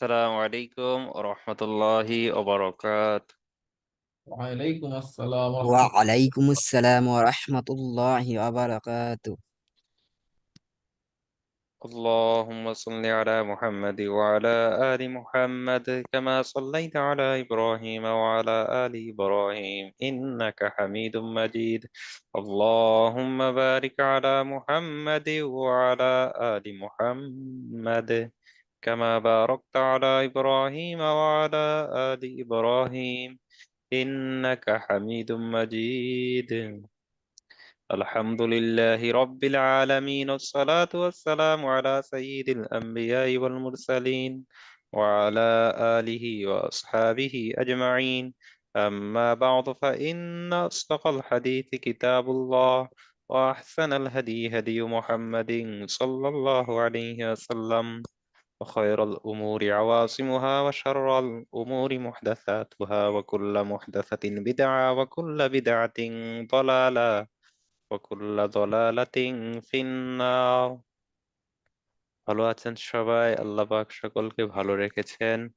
আসসালামু আলাইকুম রহমতুল্লাহি ওবরাকাত। ওয়ালাইকুম আসসালাম রহমতুল্লাহ। وعليكم السلام ورحمة الله وبركاته. اللهم صل على محمد وعلى آل محمد كما صليت على إبراهيم وعلى آل إبراهيم إنك حميد مجيد. اللهم بارك على محمد وعلى آل محمد كما باركت على إبراهيم وعلى آل إبراهيم إنك حميد مجيد. الحمد لله رب العالمين، والصلاة والسلام على سيد الأنبياء والمرسلين وعلى آله وأصحابه أجمعين. أما بعد، فإن أصدق الحديث كتاب الله، وأحسن الهدي هدي محمد صلى الله عليه وسلم، وخير الأمور عواصمها، وشر الأمور محدثاتها، وكل محدثة بدعة، وكل بدعة ضلالة، وكل ضلالة في النار. ভালো আছেন সবাই? আল্লাহ পাক সকলকে ভালো রেখেছেন।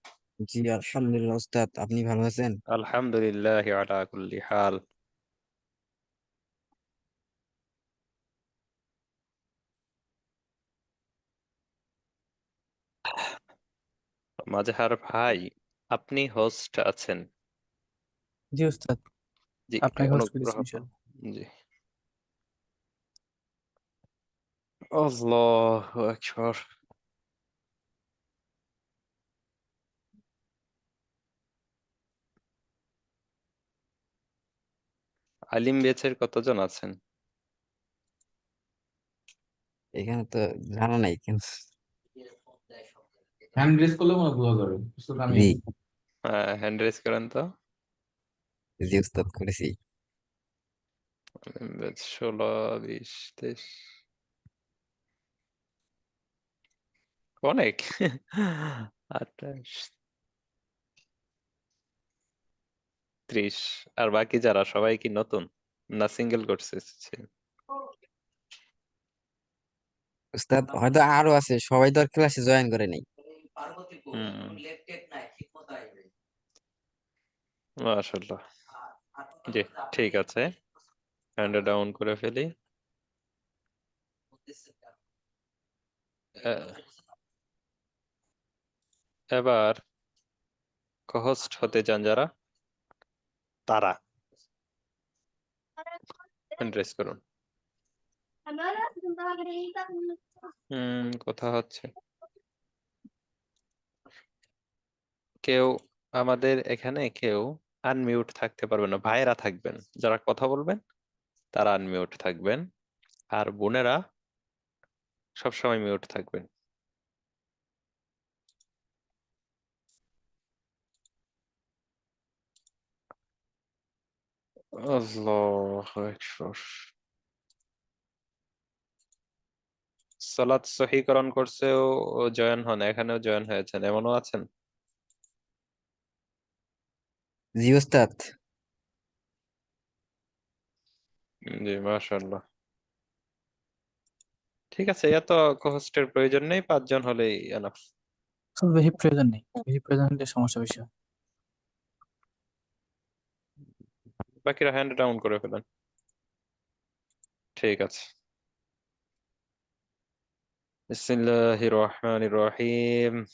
জি আলহামদুলিল্লাহ উস্তাদ, আপনি ভালো আছেন? আলহামদুলিল্লাহ আলা কুল্লি হাল। মাজহার ভাই, আপনি হোস্ট আছেন? জি উস্তাদ, জি, আপনাকে হোস্ট করেছি অনুগ্রহ ইনশাআল্লাহ। জি। আল্লাহু আকবার। আলিম বেচের কতজন আছেন? এখানে তো জানা নাই কেন। হ্যান্ড রেস করলে মনে হয় বোঝা যাবে উস্তাদ, আমি জি আছি। হ্যান্ড রেজ করেন তো। জি উস্তাদ করেছি। আলিম বেচ 16, 20, 23, অনেক। 28, 30। আর বাকি যারা সবাই কি নতুন, না সিঙ্গেল করছে? উস্তাদ হয়তো আরো আছে, সবাই তো আর ক্লাসে জয়েন করে নাই। হুম, মাশাআল্লাহ। জি, ঠিক আছে, হ্যান্ড ডাউন করে ফেলি। এ- এবার হোস্ট হতে চান যারা, তারা হ্যান্ড রেজ করুন। কথা হচ্ছে কেউ, আমাদের এখানে কেউ আনমিউট থাকতে পারবে না। ভাইয়েরা থাকবেন, যারা কথা বলবেন তারা আনমিউট থাকবেন, আর বোনেরা সবসময় মিউট থাকবেন। আল্লাহু আকবার। সালাত সহিকরণ করছেও ও জয়েন হন, এখানেও জয়েন হয়েছেন, এমনও আছেন। জি উস্তাদ। জি, মাশাআল্লাহ। ঠিক আছে, এত হোস্টের প্রয়োজন নেই, 5 জন হলেই এনাফ। উস্তাদ, বেশি প্রয়োজন নেই, বেশি প্রয়োজন হলে সমস্যা বেশি হয়। বাকিরা হ্যান্ড ডাউন করে ফেলেন। ঠিক আছে। বিসমিল্লাহির রহমানির রহিম।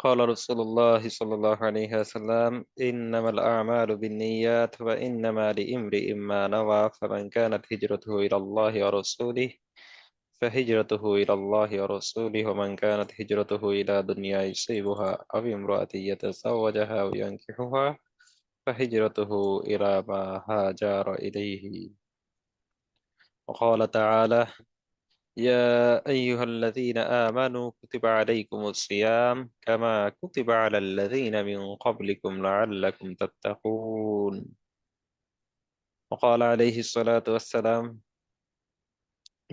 قال رسول الله صلى الله عليه وسلم: إنما الأعمال بالنيات وإنما لامرئ ما نوى، فمن كانت هجرته إلى الله ورسوله فهجرته إلى الله ورسوله، ومن كانت هجرته إلى دنيا يصيبها أو امرأة يتزوجها أو ينكحها فهجرته إلى ما هاجر إليه. وقال تعالى: يا أيها الذين آمنوا كتب عليكم الصيام كما كتب على الذين من قبلكم لعلكم تتقون. وقال عليه الصلاة والسلام: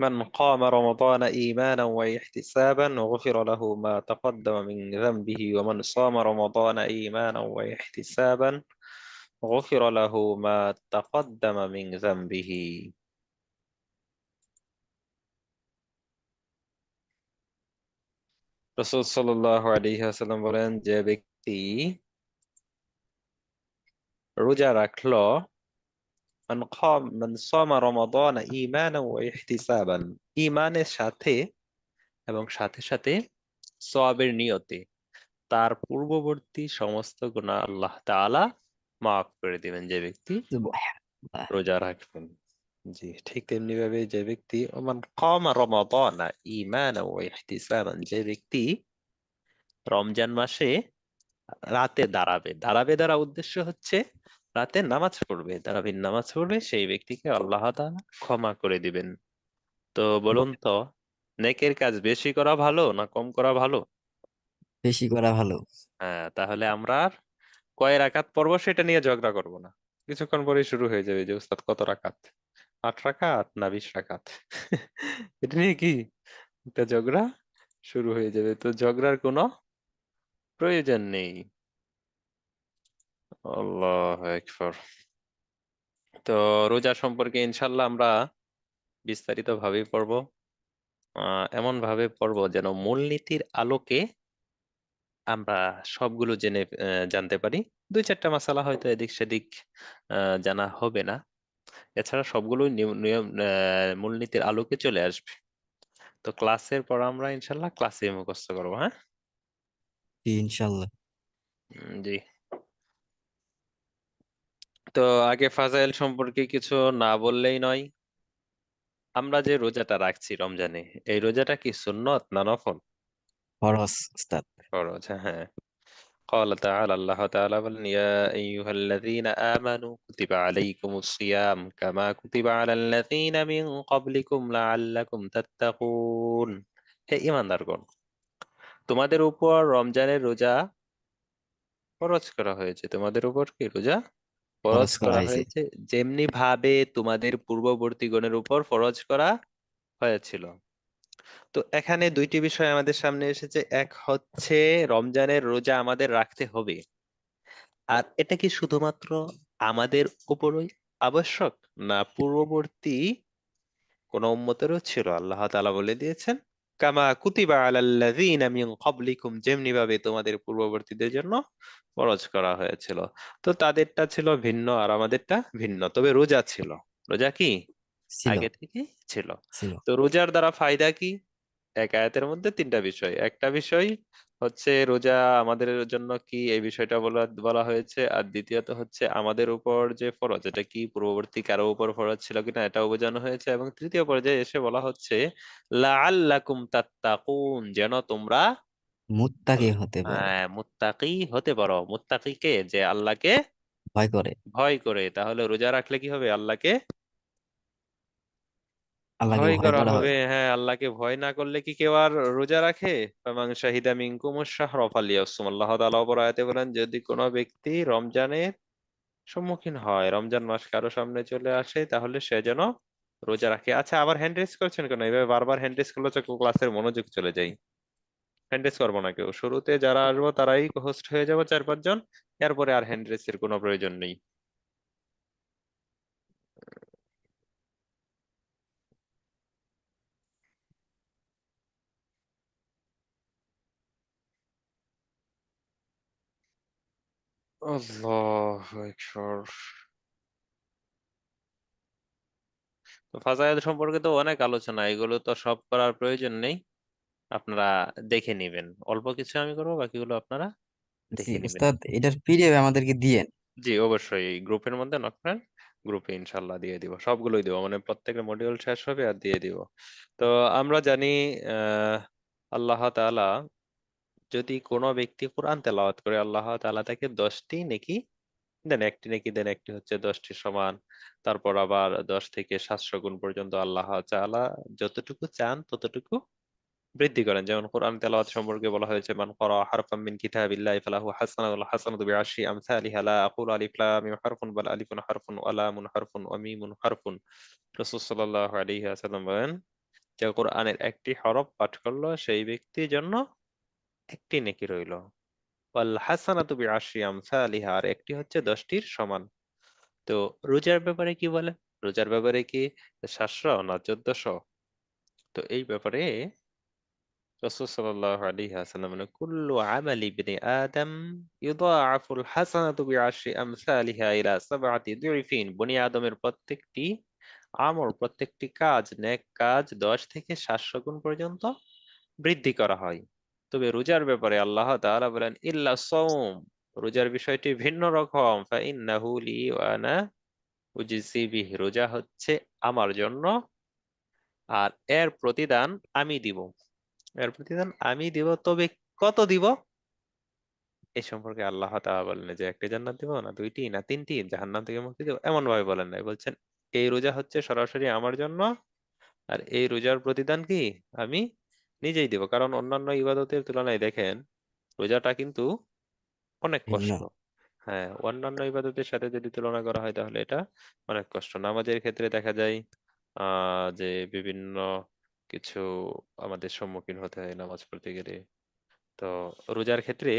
من قام رمضان إيمانا واحتسابا غفر له ما تقدم من ذنبه، ومن صام رمضان إيمانا واحتسابا غفر له ما تقدم من ذنبه. রাসূল সাল্লাল্লাহু আলাইহি ওয়াসাল্লাম বলেন, যে ব্যক্তি রোজা রাখলো, মান সামা রমাদান ঈমানান ওয়া ইহতিসাবান, ঈমানের সাথে এবং সাথে সাথে সওয়াবের নিয়তে, তার পূর্ববর্তী সমস্ত গুনাহ আল্লাহ তাআলা মাফ করে দিবেন যে ব্যক্তি সুবহানাল্লাহ। রোজা রাখবেন। জি, ঠিক তেমনি ভাবে যে ব্যক্তি ওমান কামা রমাদানা ঈমানান ওয়া ইহতিসাবান, যে ব্যক্তি রমজান মাসে রাতে দাঁড়াবে, দাঁড়াবে দ্বারা উদ্দেশ্য হচ্ছে রাতে নামাজ পড়বে, তারাবির নামাজ পড়বে, সেই ব্যক্তিকে আল্লাহ তাআলা ক্ষমা করে দিবেন। তো বলুন তো, নেকের কাজ বেশি করা ভালো না কম করা ভালো? বেশি করা ভালো। হ্যাঁ, তাহলে আমরা আর কয় রাকাত পড়বো সেটা নিয়ে ঝগড়া করব না। কিছুক্ষণ পরে শুরু হয়ে যাবে যে উস্তাদ কত রাকাত, 8 রাকাত না 20 রাকাত। এটা নিয়ে কি একটা ঝগড়া শুরু হয়ে যাবে, তো ঝগড়ার কোনো প্রয়োজন নেই। আল্লাহ আকবার। তো রোজা সম্পর্কে ইনশাল্লাহ আমরা বিস্তারিত ভাবেই পড়বো, এমন ভাবে পড়বো যেন মূলনীতির আলোকে আমরা সবগুলো জেনে জানতে পারি। 2-4টা মাসালা হয়তো এদিক সেদিক জানা হবে না, এছাড়া সবগুলো নিয়ম নিয়ম মূলনীতির আলোকে চলে আসবে। তো ক্লাসের পর আমরা ইনশাল্লাহ ক্লাসে মুখস্থ করবো, হ্যাঁ। জি, ইনশাল্লাহ। জি। তো আগে ফাজাইল সম্পর্কে কিছু না বললেই নয়। আমরা যে রোজাটা রাখছি রমজানে, এই রোজাটা কি সুন্নত না নফল? ফরজ উস্তাদ। ফরজ, হ্যাঁ। قال تعالى الله تعالى بل يا أيها الذين آمنوا كتب عليكم الصيام كما كتب على الذين من قبلكم لعلكم تتقون। হে ইমানদারগণ, তোমাদের উপর রমজানের রোজা ফরজ করা হয়েছে, তোমাদের উপর কি রোজা ফরজ ফরজ করা করা হয়েছে। হয়েছে, যেমনি ভাবে তোমাদের পূর্ববর্তী গণের উপর ফরজ করা হয়েছিল। তো এখানে দুইটি বিষয় আমাদের সামনে এসেছে, এক হচ্ছে রমজানের রোজা আমাদের রাখতে হবে, আর এটা কি শুধুমাত্র আমাদের উপরই আবশ্যক, না পূর্ববর্তী কোন উম্মতেরও ছিল? আল্লাহ তাআলা বলে দিয়েছেন, কামা কুতিবা আলাল্লাযীনা মিন ক্বাবলিকুম, যেমনি ভাবে তোমাদের পূর্ববর্তীদের জন্য ফরজ করা হয়েছিল। তো তাদেরটা ছিল ভিন্ন আর আমাদেরটা ভিন্ন, তবে রোজা ছিল। রোজা কি ছিল। আগে থেকে ছিল। ছিল। তো রোজার দ্বারা ফায়দা কি? এক আয়াতের মধ্যে তিনটা বিষয়। একটা বিষয় হচ্ছে রোজা আমাদের জন্য কি, এই বিষয়টা বলা বলা হয়েছে। আর দ্বিতীয়ত হচ্ছে আমাদের উপর যে ফরজ, এটা কি পূর্ববর্তী কারো উপর ফরজ ছিল কিনা এটাও বোঝানো হয়েছে। এবং তৃতীয় পর্যায়ে এসে বলা হচ্ছে লাআল্লাকুম তাত্তাকুন, যেন তোমরা মুত্তাকি হতে পারো। মুত্তাকি হতে পারো। মুত্তাকি কে? যে আল্লাহকে ভয় করে। ভয় করে। তাহলে রোজা রাখলে কি হবে? আল্লাহকে আল্লাহকে ভয় ভয় করা করা হবে। হবে। হ্যাঁ, আল্লাহকে ভয় না করলে কি কেউ আর রোজা রাখে? ফামান শাহিদা মিনকুমুশ শাহরা ফালিয়াসুম, আল্লাহ তাআলা অপর আয়াতে বলেন, যদি কোনো ব্যক্তি রমজানের সম্মুখীন হয়, রমজান মাস কারো সামনে চলে আসে, তাহলে সে যেন রোজা রাখে। আচ্ছা, আবার হ্যান্ড রেজ করছেন কেন? এভাবে বারবার হ্যান্ড রেজ করলে তো ক্লাসের মনোযোগ চলে যায়। হ্যান্ড রেজ করবো না কেউ, শুরুতে যারা আসবো তারাই হোস্ট হয়ে যাবো 4-5 জন, এরপরে আর হ্যান্ড রেজের কোনো প্রয়োজন নেই। আল্লাহু আকবার। তো ফাজাইল সম্পর্কে তো অনেক আলোচনা, এগুলো তো সব করার প্রয়োজন নেই, আপনারা দেখে নিবেন। অল্প কিছু আমি করবো, বাকিগুলো আপনারা জি দেখে নিবেন। উস্তাদ, এটার পিডিএফ আমাদেরকে দিয়েন। জি, অবশ্যই গ্রুপের মধ্যে নক করেন, গ্রুপে ইনশাল্লাহ দিয়ে দিব, সবগুলোই দিব, মানে প্রত্যেকের মডিউল শেষ হবে আর দিয়ে দিব। তো আমরা জানি আহ আল্লাহ তাআলা যদি কোনো ব্যক্তি কোরআন তেলাওয়াত করে, আল্লাহ তাআলা তাকে 10টি নেকি দেন, একটি নেকি দেন, একটি হচ্ছে 10টির সমান। তারপর আবার 10 থেকে 700 গুণ পর্যন্ত আল্লাহ তাআলা যতটুকু চান ততটুকু বৃদ্ধি করেন। যেমন কোরআন তেলাওয়াত সম্পর্কে বলা হয়েছে, মান ক্বারা হারফাম মিন কিতাবিল্লাহি ফালাহু হাসানাতুন ওয়াল হাসানাতু বিআশরি আমসালিহা লা আকুলু আলিফ লাম মিম হারফুন বাল আলিফুন হারফুন ওয়া লামুন হারফুন ওয়া মিমুন হারফুন। রাসূল সাল্লাল্লাহু আলাইহি ওয়াসাল্লাম বলেন, যে কোরআনের একটি হরফ পাঠ করলো সেই ব্যক্তির জন্য একটি নেকি রইল। ওয়াল হাসানাতু বিআশরি আমসালিহা, আর একটি হচ্ছে 10টির সমান। তো রোজার ব্যাপারে কি বলে? রোজার ব্যাপারে কি 700 না 1400? তো এই ব্যাপারে রাসূল সাল্লাল্লাহু আলাইহি ওয়াসাল্লাম বলেন, কুল্লু আমালি ইবনি আদম ইউদাআফুল হাসানাতু বিআশরি আমসালিহা ইলা সাবআতি দুইফিন। বনি আদমের প্রত্যেকটি আমল, প্রত্যেকটি কাজ, নেক কাজ 10 থেকে 700 গুণ পর্যন্ত বৃদ্ধি করা হয়। তবে রোজার ব্যাপারে আল্লাহ তাআলা বলেন, ইল্লা সাওম, রোজার বিষয়টি ভিন্ন রকম। ফাইন্নাহু লি ওয়া আনা উজজি বিহি, রোজা হচ্ছে আমার জন্য আর এর প্রতিদান আমি দিব। এর প্রতিদান আমি দিব, তবে কত দিব এই সম্পর্কে আল্লাহ তাআলা বলেন যে একটি জান্নাত দিব, না দুইটি, না তিনটি, জাহান্নাম থেকে মুক্তি দিব, এমন ভাবে বলেন নাই। বলছেন এই রোজা হচ্ছে সরাসরি আমার জন্য, আর এই রোজার প্রতিদান কি আমি নিজেই দিব। কারণ অন্যান্য ইবাদতের তুলনায় দেখেন রোজাটা কিন্তু অনেক ভিন্ন। কষ্ট। হ্যাঁ, অন্যান্য ইবাদতের সাথে যদি তুলনা করা হয় তাহলে এটা অনেক কষ্ট। নামাজের ক্ষেত্রে দেখা যায় যে বিভিন্ন কিছু আমাদের সম্মুখীন হতে হয় নামাজ পড়তে গেলে। তো রোজার ক্ষেত্রে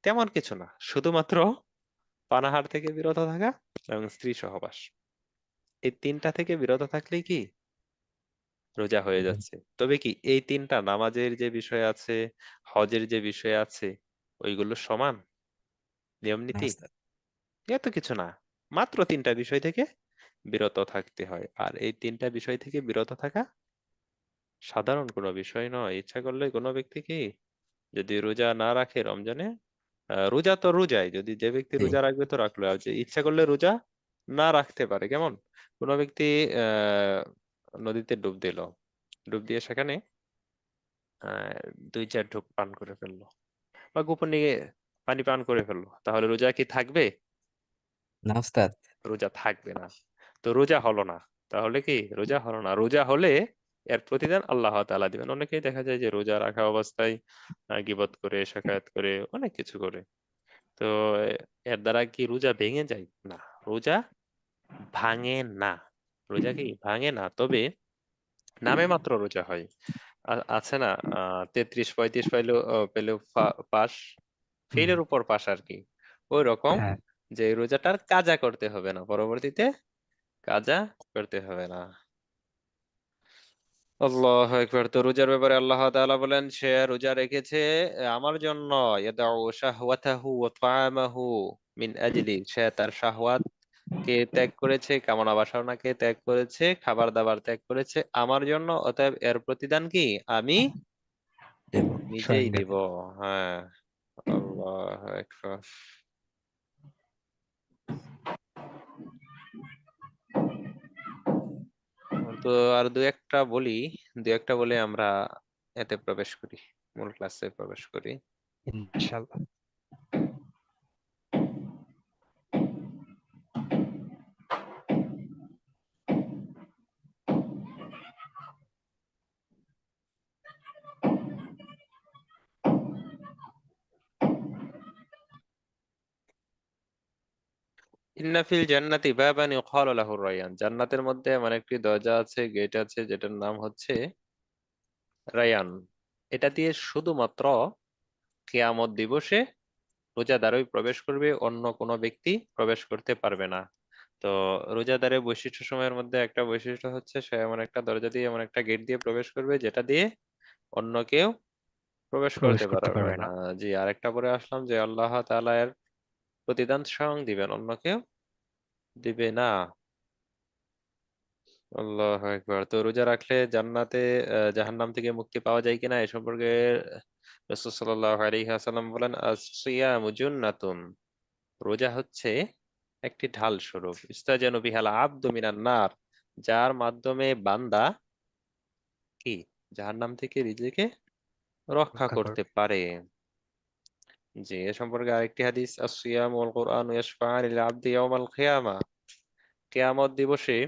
তেমন কিছু না, শুধুমাত্র পানাহার থেকে বিরত থাকা এবং স্ত্রী সহবাস, এই তিনটা থেকে বিরত থাকলেই কি রোজা হয়ে যাচ্ছে। তবে কি এই তিনটা, নামাজের যে বিষয় আছে, হজের যে বিষয় আছে, ওইগুলো সমান নিয়ম না নীতি? উস্তাদ। এত কিছু না, মাত্র তিনটা বিষয় থেকে বিরত থাকতে হয়। আর এই তিনটা বিষয় থেকে বিরত থাকা সাধারণ কোনো বিষয় নয়। ইচ্ছা করলে কোনো ব্যক্তি কি যদি রোজা না রাখে রমজানে, রোজা তো রোজাই, যদি যে ব্যক্তি জি। রোজা রাখবে তো রাখলো, আর যে ইচ্ছা করলে রোজা না রাখতে পারে। কেমন? কোনো ব্যক্তি আহ নদীতে ডুব দিল, ডুব দিয়ে সেখানে আহ 2-4 ঢোক পান করে ফেললো, বা গোপনে পানি পান করে ফেললো, তাহলে রোজা কি থাকবে? না উস্তাদ। রোজা থাকবে না। তো রোজা হলো না, তাহলে কি রোজা হলো না। রোজা হলে এর প্রতিদান আল্লাহ তাআলা দিবেন। অনেকেই দেখা যায় যে রোজা রাখা অবস্থায় গীবত করে, শাকায়াত করে, অনেক কিছু করে। তো এর দ্বারা কি রোজা ভেঙে যায়? না, রোজা ভাঙে না। রোজা কি ভাঙে না, তবে নামে মাত্র রোজা হয়। আছে না 33-35 পাইলেও পেলেও পাস, হুম। ফেলের উপর পাস আর কি। ওই রকম, হ্যাঁ। যে এই রোজাটার কাজা করতে হবে না, পরবর্তীতে কাজা করতে হবে না। আল্লাহু আকবার। তো রোজার ব্যাপারে আল্লাহ তাআলা বলেন সে রোজা রেখেছে আমার জন্য, ইয়াদাউ শাহওয়াতাহু ওয়া তাআমাহু মিন আজলি, সে তার শাহওয়াত কে ত্যাগ করেছে, কামনা বাসনাকে ত্যাগ করেছে, খাবার দাবার ত্যাগ করেছে আমার জন্য, অতএব এর প্রতিদান কি আমি দেব। নিজেই স্বয়ং দেব। দিব। হ্যাঁ, আল্লাহু আকবার। তো আর দু একটা বলি, দু একটা বলে আমরা এতে প্রবেশ করি, মূল ক্লাসে প্রবেশ করি। ইনশাআল্লাহ। ইন্না ফিল জান্নাতি বাবান ইউকালু লাহুর রায়্যান, জান্নাতের মধ্যে এমন একটি দরজা আছে, গেট আছে, যেটার নাম হচ্ছে রায়ান। এটা দিয়ে শুধুমাত্র কিয়ামত দিবসে রোজাদারই প্রবেশ করবে, অন্য কোনো ব্যক্তি প্রবেশ করতে পারবে না। তো রোজাদারের বৈশিষ্ট্য সময়ের মধ্যে একটা বৈশিষ্ট্য হচ্ছে সে এমন একটা দরজা দিয়ে, এমন একটা গেট দিয়ে প্রবেশ করবে যেটা দিয়ে অন্য কেউ প্রবেশ প্রবেশ করতে করতে পারবে পারবে না। না। জি, আরেকটা পরে আসলাম যে আল্লাহ তাআলা এর প্রতিদান স্বয়ং দিবেন, অন্য কেউ দিবে না। আল্লাহু আকবার। তো রোজা রাখলে জান্নাতে জাহান্নাম থেকে মুক্তি পাওয়া যায় কিনা এ সম্পর্কে রাসূল সাল্লাল্লাহু আলাইহি ওয়াসাল্লাম বলেন, আস-সিয়ামু জুন্নাতুন, রোজা হচ্ছে একটি ঢাল স্বরূপ, ইস্তাজানু বিহাল আবদু মিনান নার, যার মাধ্যমে বান্দা কি জাহান্নাম থেকে নিজেকে রক্ষা রক্ষা করতে করবে। পারে। জি, এ সম্পর্কে আরেকটি হাদিস, আস-সিয়ামু ওয়াল কুরআনু ইয়াশফাআনি লিল আবদি ইয়াওমাল কিয়ামা, কিয়ামত দিবসে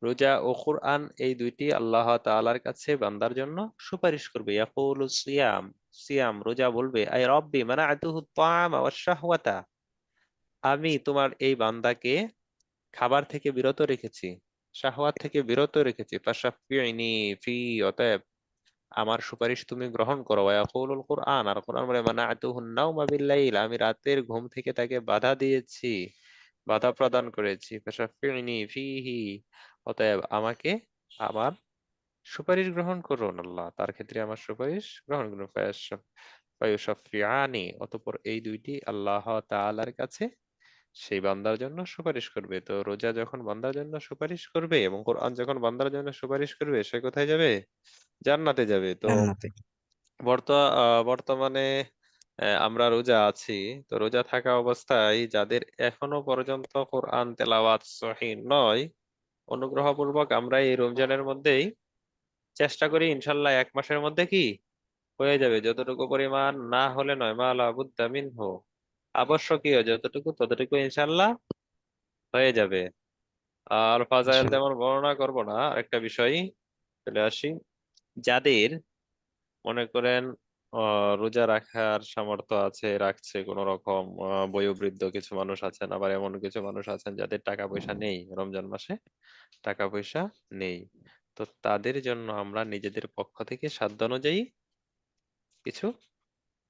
রোজা ও কুরআন এই দুইটি আল্লাহ তাআলার কাছে বান্দার জন্য সুপারিশ করবে। ইয়াকুলু সিয়াম, সিয়াম রোজা বলবে, আই রব্বি মানাআতুহু আত-তাআমা ওয়াশ-শাহওয়াতা, আমি তোমার এই বান্দাকে খাবার থেকে বিরত রেখেছি, শাহওয়াত থেকে বিরত রেখেছি। ফাশাফিউনি ফি, অতএব আমার সুপারিশ তুমি গ্রহণ করো। ওয়াকুলুল কুরআন, আর কুরআন বলে, মানাআতুহু নাওমা বিল-লাইল, আমি রাতের ঘুম থেকে তাকে বাধা দিয়েছি, বাধা প্রদান করেছি। ফাশাফিউনি ফিহি, অতএব আমাকে আমার সুপারিশ গ্রহণ করুন, আল্লাহ তার ক্ষেত্রে আমার সুপারিশ গ্রহণ করুন। ফায়াশফিআনি, অতঃপর এই দুইটি আল্লাহ তাআলার কাছে সেই বান্দার জন্য সুপারিশ করবে। তো রোজা যখন বান্দার জন্য সুপারিশ করবে এবং কোরআন যখন বান্দার জন্য সুপারিশ করবে, সে কোথায় যাবে? জান্নাতে যাবে। তো জান্নাতে। বর্তমানে আমরা রোজা আছি। তো রোজা থাকা অবস্থায় যাদের এখনো পর্যন্ত কোরআন তেলাওয়াত সহিহ নয়, অনুগ্রহপূর্বক আমরা এই রমজানের মধ্যেই চেষ্টা করি, ইনশাল্লাহ 1 মাসের মধ্যে কি হয়ে যাবে। যতটুকু পরিমাণ না হলে নয়, মা লা বুদ্দা মিনহু, আবশ্যকীয় যতটুকু ততটুকু ইনশাল্লাহ হয়ে যাবে। আর ফাজাইল ইনশাল্লাহ। তেমন বর্ণনা করব না, আরেকটা বিষয় চলে আসি। যাদের মনে করেন রোজা রাখার সামর্থ্য আছে, রাখছে কোন রকম, বয়োবৃদ্ধ কিছু মানুষ আছেন, আবার এমন কিছু মানুষ আছেন যাদের টাকা পয়সা নেই, রমজান মাসে টাকা পয়সা নেই। তো তাদের জন্য আমরা নিজেদের পক্ষ থেকে সাধ্য অনুযায়ী কিছু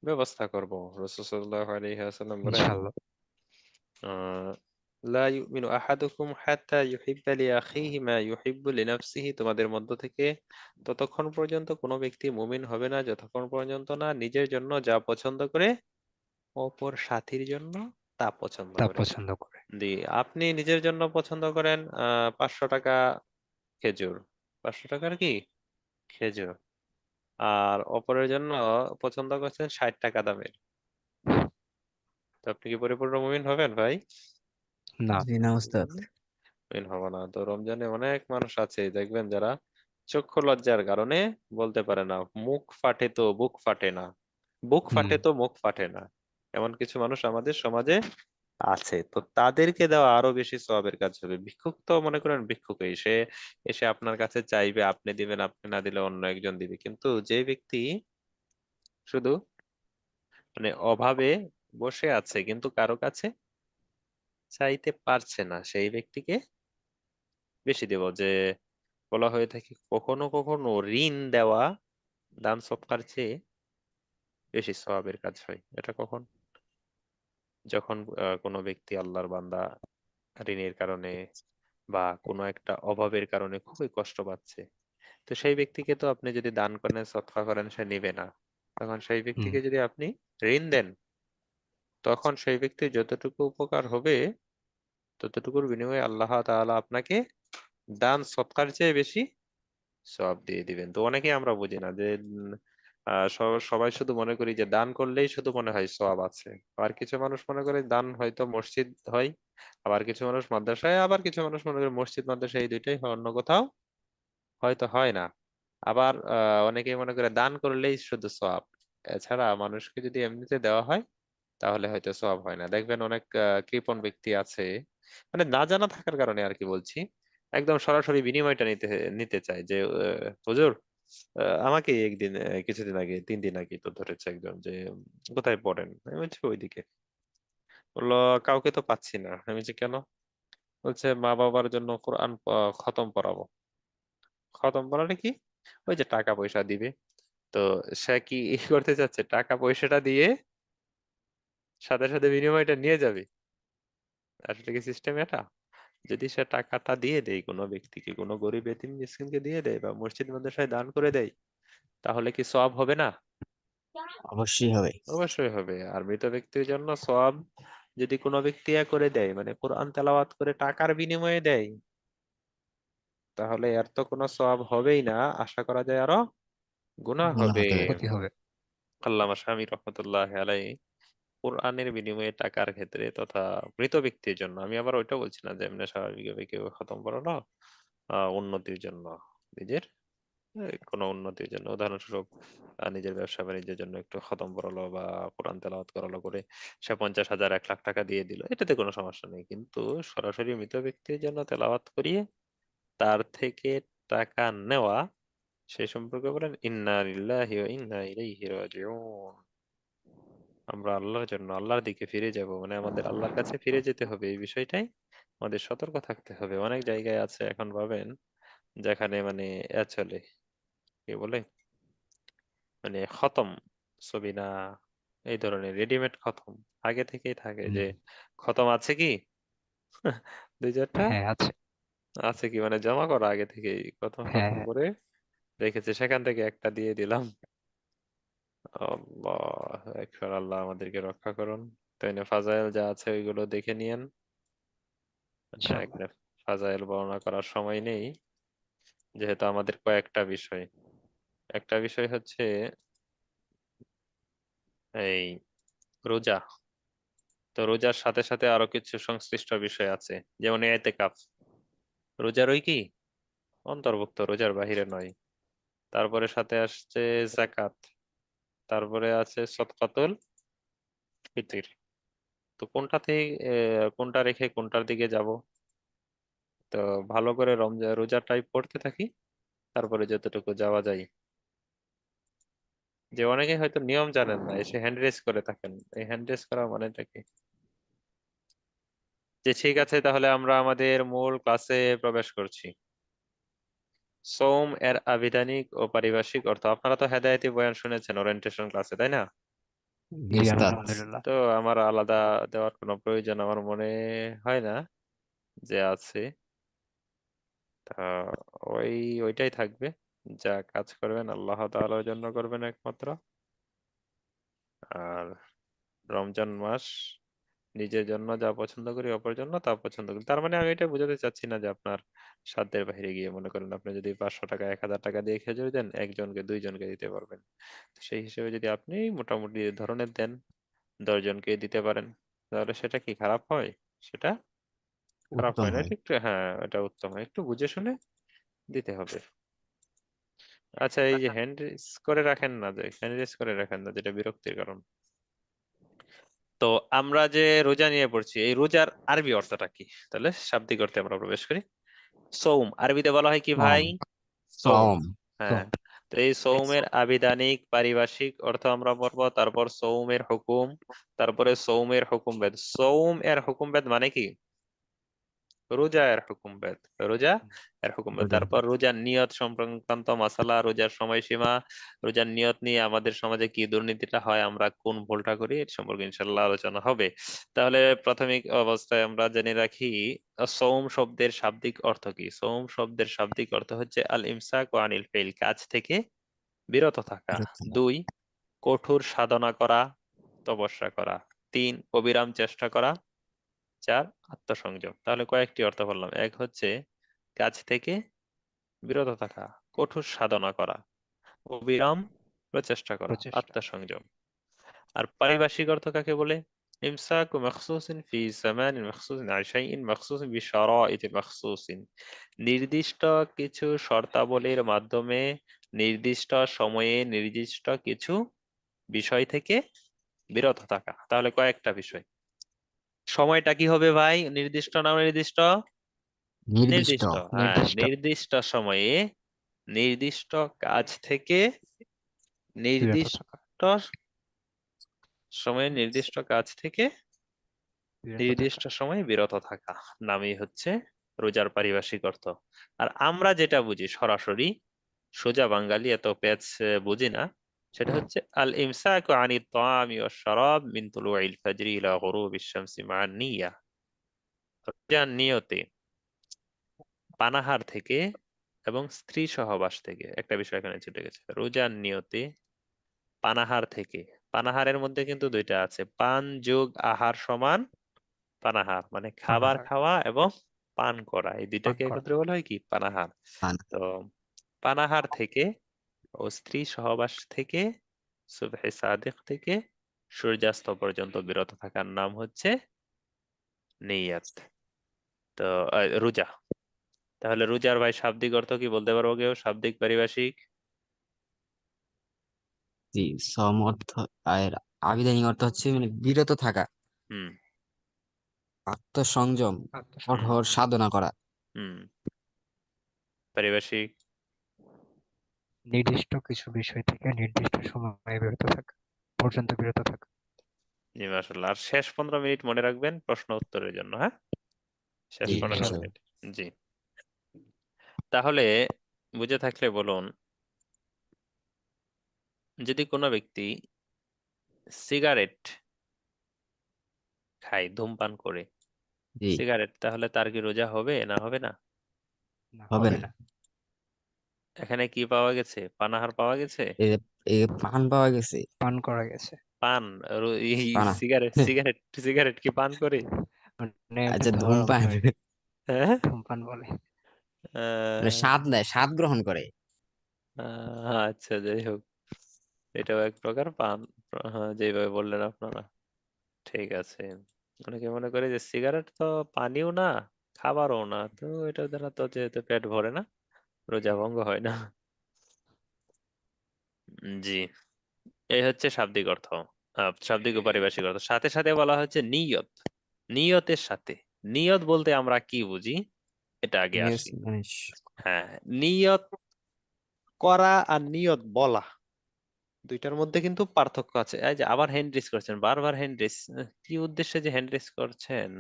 ব্যবস্থা করব। রাসূল সাল্লাল্লাহু আলাইহি ওয়াসাল্লাম বলেন, ইনশাল্লাহ। আহ, লা ইউমিনু আহাদুকুম হাত্তা ইউহিব্বা লিআখিহি মা ইউহিব্বু লিনাফসিহি, তোমাদের মধ্য থেকে ততক্ষণ পর্যন্ত কোনো ব্যক্তি মুমিন হবে না যতক্ষণ পর্যন্ত না নিজের জন্য যা পছন্দ করে অপর সাথীর জন্য তা পছন্দ তা করে। পছন্দ করে। আপনি নিজের জন্য পছন্দ করেন 500 টাকা খেজুর, 500 টাকার কি খেজুর, আর অপরের জন্য পছন্দ করছেন 60 টাকা দামের। তো আপনি কি পরিপূর্ণ মুমিন হবেন ভাই? না। জি না উস্তাদ। মুমিন হব না। তো রমজানে অনেক মানুষ আছে দেখবেন যারা চক্ষু লজ্জার কারণে বলতে পারে না, মুখ ফাটে তো বুক ফাটে না, বুক হুম। ফাটে তো মুখ ফাটে না, এমন কিছু মানুষ আমাদের সমাজে আছে। তো তাদেরকে দেওয়া আরো বেশি সওয়াবের কাজ হবে। ভিক্ষুক তো মনে করেন ভিক্ষুকই, সে এসে আপনার কাছে চাইবে, আপনি দিবেন, আপনি না দিলে অন্য একজন দিবে। কিন্তু যে ব্যক্তি শুধু মানে অভাবে বসে আছে কিন্তু কারো কাছে চাইতে পারছে না, সেই ব্যক্তিকে বেশি দেব। যে বলা হয়ে থাকে কখনো কখনো ঋণ দেওয়া দান সৎকার চেয়ে বেশি সওয়াবের কাজ হয়। এটা কখন? যখন কোনো ব্যক্তি আল্লাহর বান্দা ঋণের কারণে বা কোনো একটা অভাবের কারণে খুবই কষ্ট পাচ্ছে, তো সেই ব্যক্তিকে তো আপনি যদি দান করেন সৎকার করেন সে নিবে না। তখন সেই হুম। ব্যক্তিকে যদি আপনি ঋণ দেন, তখন সেই ব্যক্তির যতটুকু উপকার হবে ততটুকুর বিনিময়ে আল্লাহ তাআলা আপনাকে দান সৎকার চেয়ে বেশি সওয়াব দিয়ে দিবেন। তো অনেকেই আমরা বুঝি না যে সবাই শুধু মনে করি যে দান করলেই শুধু মনে হয় সওয়াব আছে। আর কিছু মানুষ মনে করে দান হয়তো মসজিদ হয়, আবার কিছু মানুষ মাদ্রাসায়, আবার কিছু মানুষ মনে করে মসজিদ মাদ্রাসা এই দুইটাই হয়, অন্য কোথাও হয়তো হয় না। আবার অনেকেই মনে করে দান করলেই শুধু সওয়াব, এছাড়া মানুষকে যদি এমনিতে দেওয়া হয় তাহলে হয়তো সওয়াব হয় না। দেখবেন অনেক কৃপণ ব্যক্তি আছে, মানে না জানা থাকার কারণে আর কি বলছি, একদম সরাসরি বিনিময়টা নিতে নিতে চায় যে হুজুর, আমাকে একদিন কিছুদিন আগে 3 দিন আগে তো ধরেছে একজন যে কোথায় পড়েন, আমি বলছি ওইদিকে। বললো কাউকে তো পাচ্ছি না। আমি বলছি কেন? বলছে মা বাবার জন্য কোরআন খতম পড়াবো। খতম পড়ালে কি? ওই যে টাকা পয়সা দিবে। তো সে কি করতে চাচ্ছে, টাকা পয়সাটা দিয়ে সাথে সাথে বিনিময়টা নিয়ে যাবে। আসলে কি সিস্টেম এটা? যদি সে টাকাটা দিয়ে দেয় কোনো ব্যক্তিকে, কোনো গরিব এতিম মিসকিনকে দিয়ে দেয় বা মসজিদ মাদ্রাসায় দান করে দেয়, তাহলে কি সওয়াব হবে না? অবশ্যই হবে। অবশ্যই হবে। আর মৃত ব্যক্তির জন্য সওয়াব যদি কোনো ব্যক্তি করে দেয়, মানে কোরআন তেলাওয়াত করে টাকার বিনিময়ে দেয়, তাহলে এর তো কোনো সওয়াব হবেই না, আশা করা যায় আরো গুনাহ গুনাহ হবে। হবে। ক্ষতি হবে। আল্লামা শামী রহমতুল্লাহ আলাইহি কোরআনের বিনিময়ে টাকার ক্ষেত্রে তথা মৃত ব্যক্তির জন্য, আমি আবার ওইটা বলছি না যে এমনি স্বাভাবিকভাবে কেউ খতম পড়ানো উন্নতির জন্য, নিজের কোনো উন্নতির জন্য, উদাহরণস্বরূপ নিজের ব্যবসা বাণিজ্যের জন্য একটু খতম পড়ালো বা কোরআন তেলাওয়াত করালো করে সে 50,000 1 লাখ টাকা দিয়ে দিল, এটাতে কোনো সমস্যা নেই। কিন্তু সরাসরি মৃত ব্যক্তির জন্য তেলাওয়াত করিয়ে তার থেকে টাকা নেওয়া, সেই সম্পর্কে বলেন ইন্না লিল্লাহি ওয়া ইন্না ইলাইহি রাজিউন। আমরা আল্লাহর জন্য আল্লাহর দিকে ফিরে যাব, মানে আমাদের আল্লাহর কাছে ফিরে যেতে হবে, এই বিষয়টাই আমাদের সতর্ক থাকতে হবে। অনেক জায়গায় আছে এখন পাবেন যেখানে মানে চলে কি বলে, মানে খতম ছবি না, এই ধরনের রেডিমেড খতম আগে থেকেই থাকে হুম। যে খতম আছে কি 2-4টা হ্যাঁ আছে। আছে কি, মানে জমা করা আগে থেকেই খতম হ্যাঁ খতম হ্যাঁ। করে রেখেছে, সেখান থেকে একটা দিয়ে দিলাম। আল্লাহ একবার, আল্লাহ আমাদেরকে রক্ষা করুন। তো এনে ফাজাইল যা আছে ওইগুলো দেখে নিয়েন। ইনশাআল্লাহ। এখানে ফাজাইল বর্ণনা করার সময় নেই, যেহেতু আমাদের কয়েকটা বিষয়। একটা বিষয় হচ্ছে এই রোজা। তো রোজার সাথে সাথে আরো কিছু সংশ্লিষ্ট বিষয় আছে, যেমন এতেকাফ। রোজারই কি অন্তর্ভুক্ত, রোজার বাহিরে নয়। তারপরে সাথে আসছে যাকাত। তারপরে আছে সদকাতুল ফিতর। তো কোনটাতে কোনটা রেখে কোনটার দিকে যাব? তো ভালো করে রোজাটাই পড়তে থাকি, তারপরে যতটুকু যাওয়া যায়। যে অনেকে হয়তো নিয়ম জানেন না, এসে হ্যান্ড রেজ করে থাকেন। এই হ্যান্ড রেজ করা মানেটা কি? যে ঠিক আছে, তাহলে আমরা আমাদের মূল ক্লাসে প্রবেশ করছি। সৌম এর আবিধানিক ও পারিভাষিক অর্থ। আপনারা তো হেদায়েতি বয়ান শুনেছেন ওরিয়েন্টেশন ক্লাসে, তাই না? জি জি উস্তাদ। আলহামদুলিল্লাহ। তো আমার আলাদা দেওয়ার কোনো প্রয়োজন আমার মনে হয় না যে আছে। তা ওই ওইটাই থাকবে। যা কাজ করবেন আল্লাহ তাআলার জন্য করবেন একমাত্র। আর রমজান মাস নিজের জন্য যা পছন্দ করি, অপরের জন্য তা পছন্দ করি। তার মানে আমি এটা বোঝাতে চাচ্ছি না যে আপনার সাধ্যের বাইরে গিয়ে, মনে করেন আপনি যদি 500 টাকা 1000 টাকা দিয়ে খেজুর দেন, একজনকে দুইজনকে দিতে পারবেন। তো সেই হিসেবে যদি আপনি মোটামুটি ধরনের দেন, 10 জনকে দিতে পারেন, তাহলে সেটা কি খারাপ হয়? সেটা খারাপ উত্তম হয় না, হয়। এটা একটু, হ্যাঁ এটা উত্তম হয়, একটু বুঝে শুনে দিতে হবে। আচ্ছা, এই যে হ্যান্ড রেজ করে রাখেন না, যে হ্যান্ড রেজ করে রাখেন না, যেটা বিরক্তির কারণ। তো আমরা যে রোজা নিয়ে পড়ছি, এই রোজার আরবি অর্থটা কি? তাহলে শাব্দিক অর্থে আমরা প্রবেশ করি। সৌম আরবিতে বলা হয় কি সম ভাই? সৌম। সম হ্যাঁ। তো এই সৌমের আবিধানিক পারিভাষিক অর্থ আমরা পড়বো, তারপর সৌমের হুকুম, তারপরে সৌমের হুকুমভেদ। সৌম এর হুকুমভেদ মানে কি? রোজা এর হুকুমভেদ। রোজা এর হুকুমভেদ। রোজা। তারপর রোজার নিয়ত সংক্রান্ত মাসালা, রোজার সময়সীমা, রোজার নিয়ত নিয়ে আমাদের সমাজে কি দুর্নীতিটা হয়, আমরা কোন ভুলটা করি, এর সম্পর্কে ইনশাল্লাহ আলোচনা হবে। তাহলে প্রাথমিক অবস্থায় আমরা জেনে রাখি সৌম শব্দের শাব্দিক অর্থ কি। সৌম শব্দের শাব্দিক অর্থ হচ্ছে আল ইমসাক ওয়া আনিল ফাইল, কাজ থেকে বিরত থাকা। বিরত থাকা। 2, কঠোর সাধনা করা, তপস্যা করা। 3, অবিরাম চেষ্টা করা। 4, আত্মসংযম। তাহলে কয়েকটি অর্থ বললাম। এক হচ্ছে কাজ থেকে বিরত থাকা, কঠোর সাধনা করা, অবিরাম প্রচেষ্টা করা, প্রচেষ্টা। আত্মসংযম। আর পারিভাষিক অর্থ কাকে বলে? ইমসাকু মাখসুসিন ফি জামানিন মাখসুসিন আন শাইইন মাখসুসিন বিশারাইতি মাখসুসিন। নির্দিষ্ট কিছু শর্তাবলীর মাধ্যমে নির্দিষ্ট সময়ে নির্দিষ্ট কিছু বিষয় থেকে বিরত থাকা। তাহলে কয়েকটা বিষয়। সময়টা কি হবে ভাই? নির্দিষ্ট না অনির্দিষ্ট? নির্দিষ্ট। নির্দিষ্ট। হ্যাঁ, নির্দিষ্ট। নির্দিষ্ট সময়ে নির্দিষ্ট কাজ থেকে বিরত নির্দিষ্ট থাকা। সময়ে নির্দিষ্ট কাজ থেকে বিরত থাকা। নির্দিষ্ট সময়ে বিরত থাকা নামই হচ্ছে রোজার পারিভাষিক অর্থ। আর আমরা যেটা বুঝি সরাসরি, সোজা বাঙালি, এত পেঁচ বুঝি না, সেটা হচ্ছে আল ইমসাকু আনিত তাআমি ওয়াশ শারাব মিন তুলুইল ফাজরি ইলা গুরুবিশ শামসি মা'আন নিয়্যাহ। রোজার নিয়তে পানাহার থেকে এবং স্ত্রী সহবাস থেকে। একটা বিষয় এখানে ছুটে গেছে, রোজার নিয়তে পানাহার থেকে। পানাহারের মধ্যে কিন্তু দুইটা আছে, পান যোগ আহার সমান পানাহার, মানে খাবার পানাহার। খাওয়া এবং পান করা, এই পান দুইটাকে করা। একত্রে বলা হয় কি? পানাহার। পান। তো পানাহার থেকে ও স্ত্রী সহবাস থেকে, সুবহে সাদিক থেকে সূর্যাস্ত পর্যন্ত বিরত থাকার নাম হচ্ছে নিয়াত। তো রোজা। তাহলে রোজার ভাই শাব্দিক অর্থ কি বলতে পারবো কেউ? শাব্দিক পারিভাষিক। জি। সম অর্থ আর আবিধানিক অর্থ হচ্ছে মানে বিরত থাকা, হুম। আত্মসংযম, হুম। কঠোর সাধনা করা। হুম। পারিভাষিক। নির্দিষ্ট কিছু বিষয় থেকে নির্দিষ্ট সময়ে বিরত থাকা, পর্যন্ত বিরত থাকা। জি মাশাআল্লাহ। আর শেষ 15 মিনিট মনে রাখবেন প্রশ্ন উত্তরের জন্য, হ্যাঁ? শেষ জি 15 ইনশাআল্লাহ। ইনশাল্লাহ। মিনিট জি। তাহলে বুঝে থাকলে বলুন, যদি কোনো ব্যক্তি সিগারেট খায়, ধূমপান করে জি। সিগারেট, তাহলে তার কি রোজা হবে না হবে না? না, হবে হবে না। না। এখানে কি পাওয়া গেছে? পানাহার পাওয়া গেছে? এই এই পান পাওয়া গেছে। পান করা গেছে। পান? এই পানা সিগারেট সিগারেট সিগারেট কি পান করে? মানে এমনি আচ্ছা ধরা ধূমপান, হয় আর কি। হ্যাঁ। ধূমপান বলে। মানে আহ, স্বাদ নেয়, স্বাদ গ্রহণ করে। আচ্ছা, যাই হোক, এটাও এক প্রকার পান। হ্যাঁ, যেভাবে বললেন আপনারা। ঠিক আছে। অনেকে মনে করে যে সিগারেট তো পানিও না, খাবারও না, তো এটা দ্বারা তো যেহেতু পেট ভরে না, রোজা ভঙ্গ হয় না। জি। এই হচ্ছে শাব্দিক অর্থ, শাব্দিক ও পারিভাষিক অর্থ। সাথে সাথে বলা হচ্ছে নিয়ত। নিয়তের সাথে, নিয়ত বলতে আমরা কি বুঝি, এটা আগে নিউজ আসি। মানে হ্যাঁ, নিয়ত করা আর নিয়ত বলা, দুইটার মধ্যে কিন্তু পার্থক্য আছে। এই যে আবার হ্যান্ড রেজ করছেন, বারবার হ্যান্ড রেজ, কি উদ্দেশ্যে যে হ্যান্ড রেজ করছেন?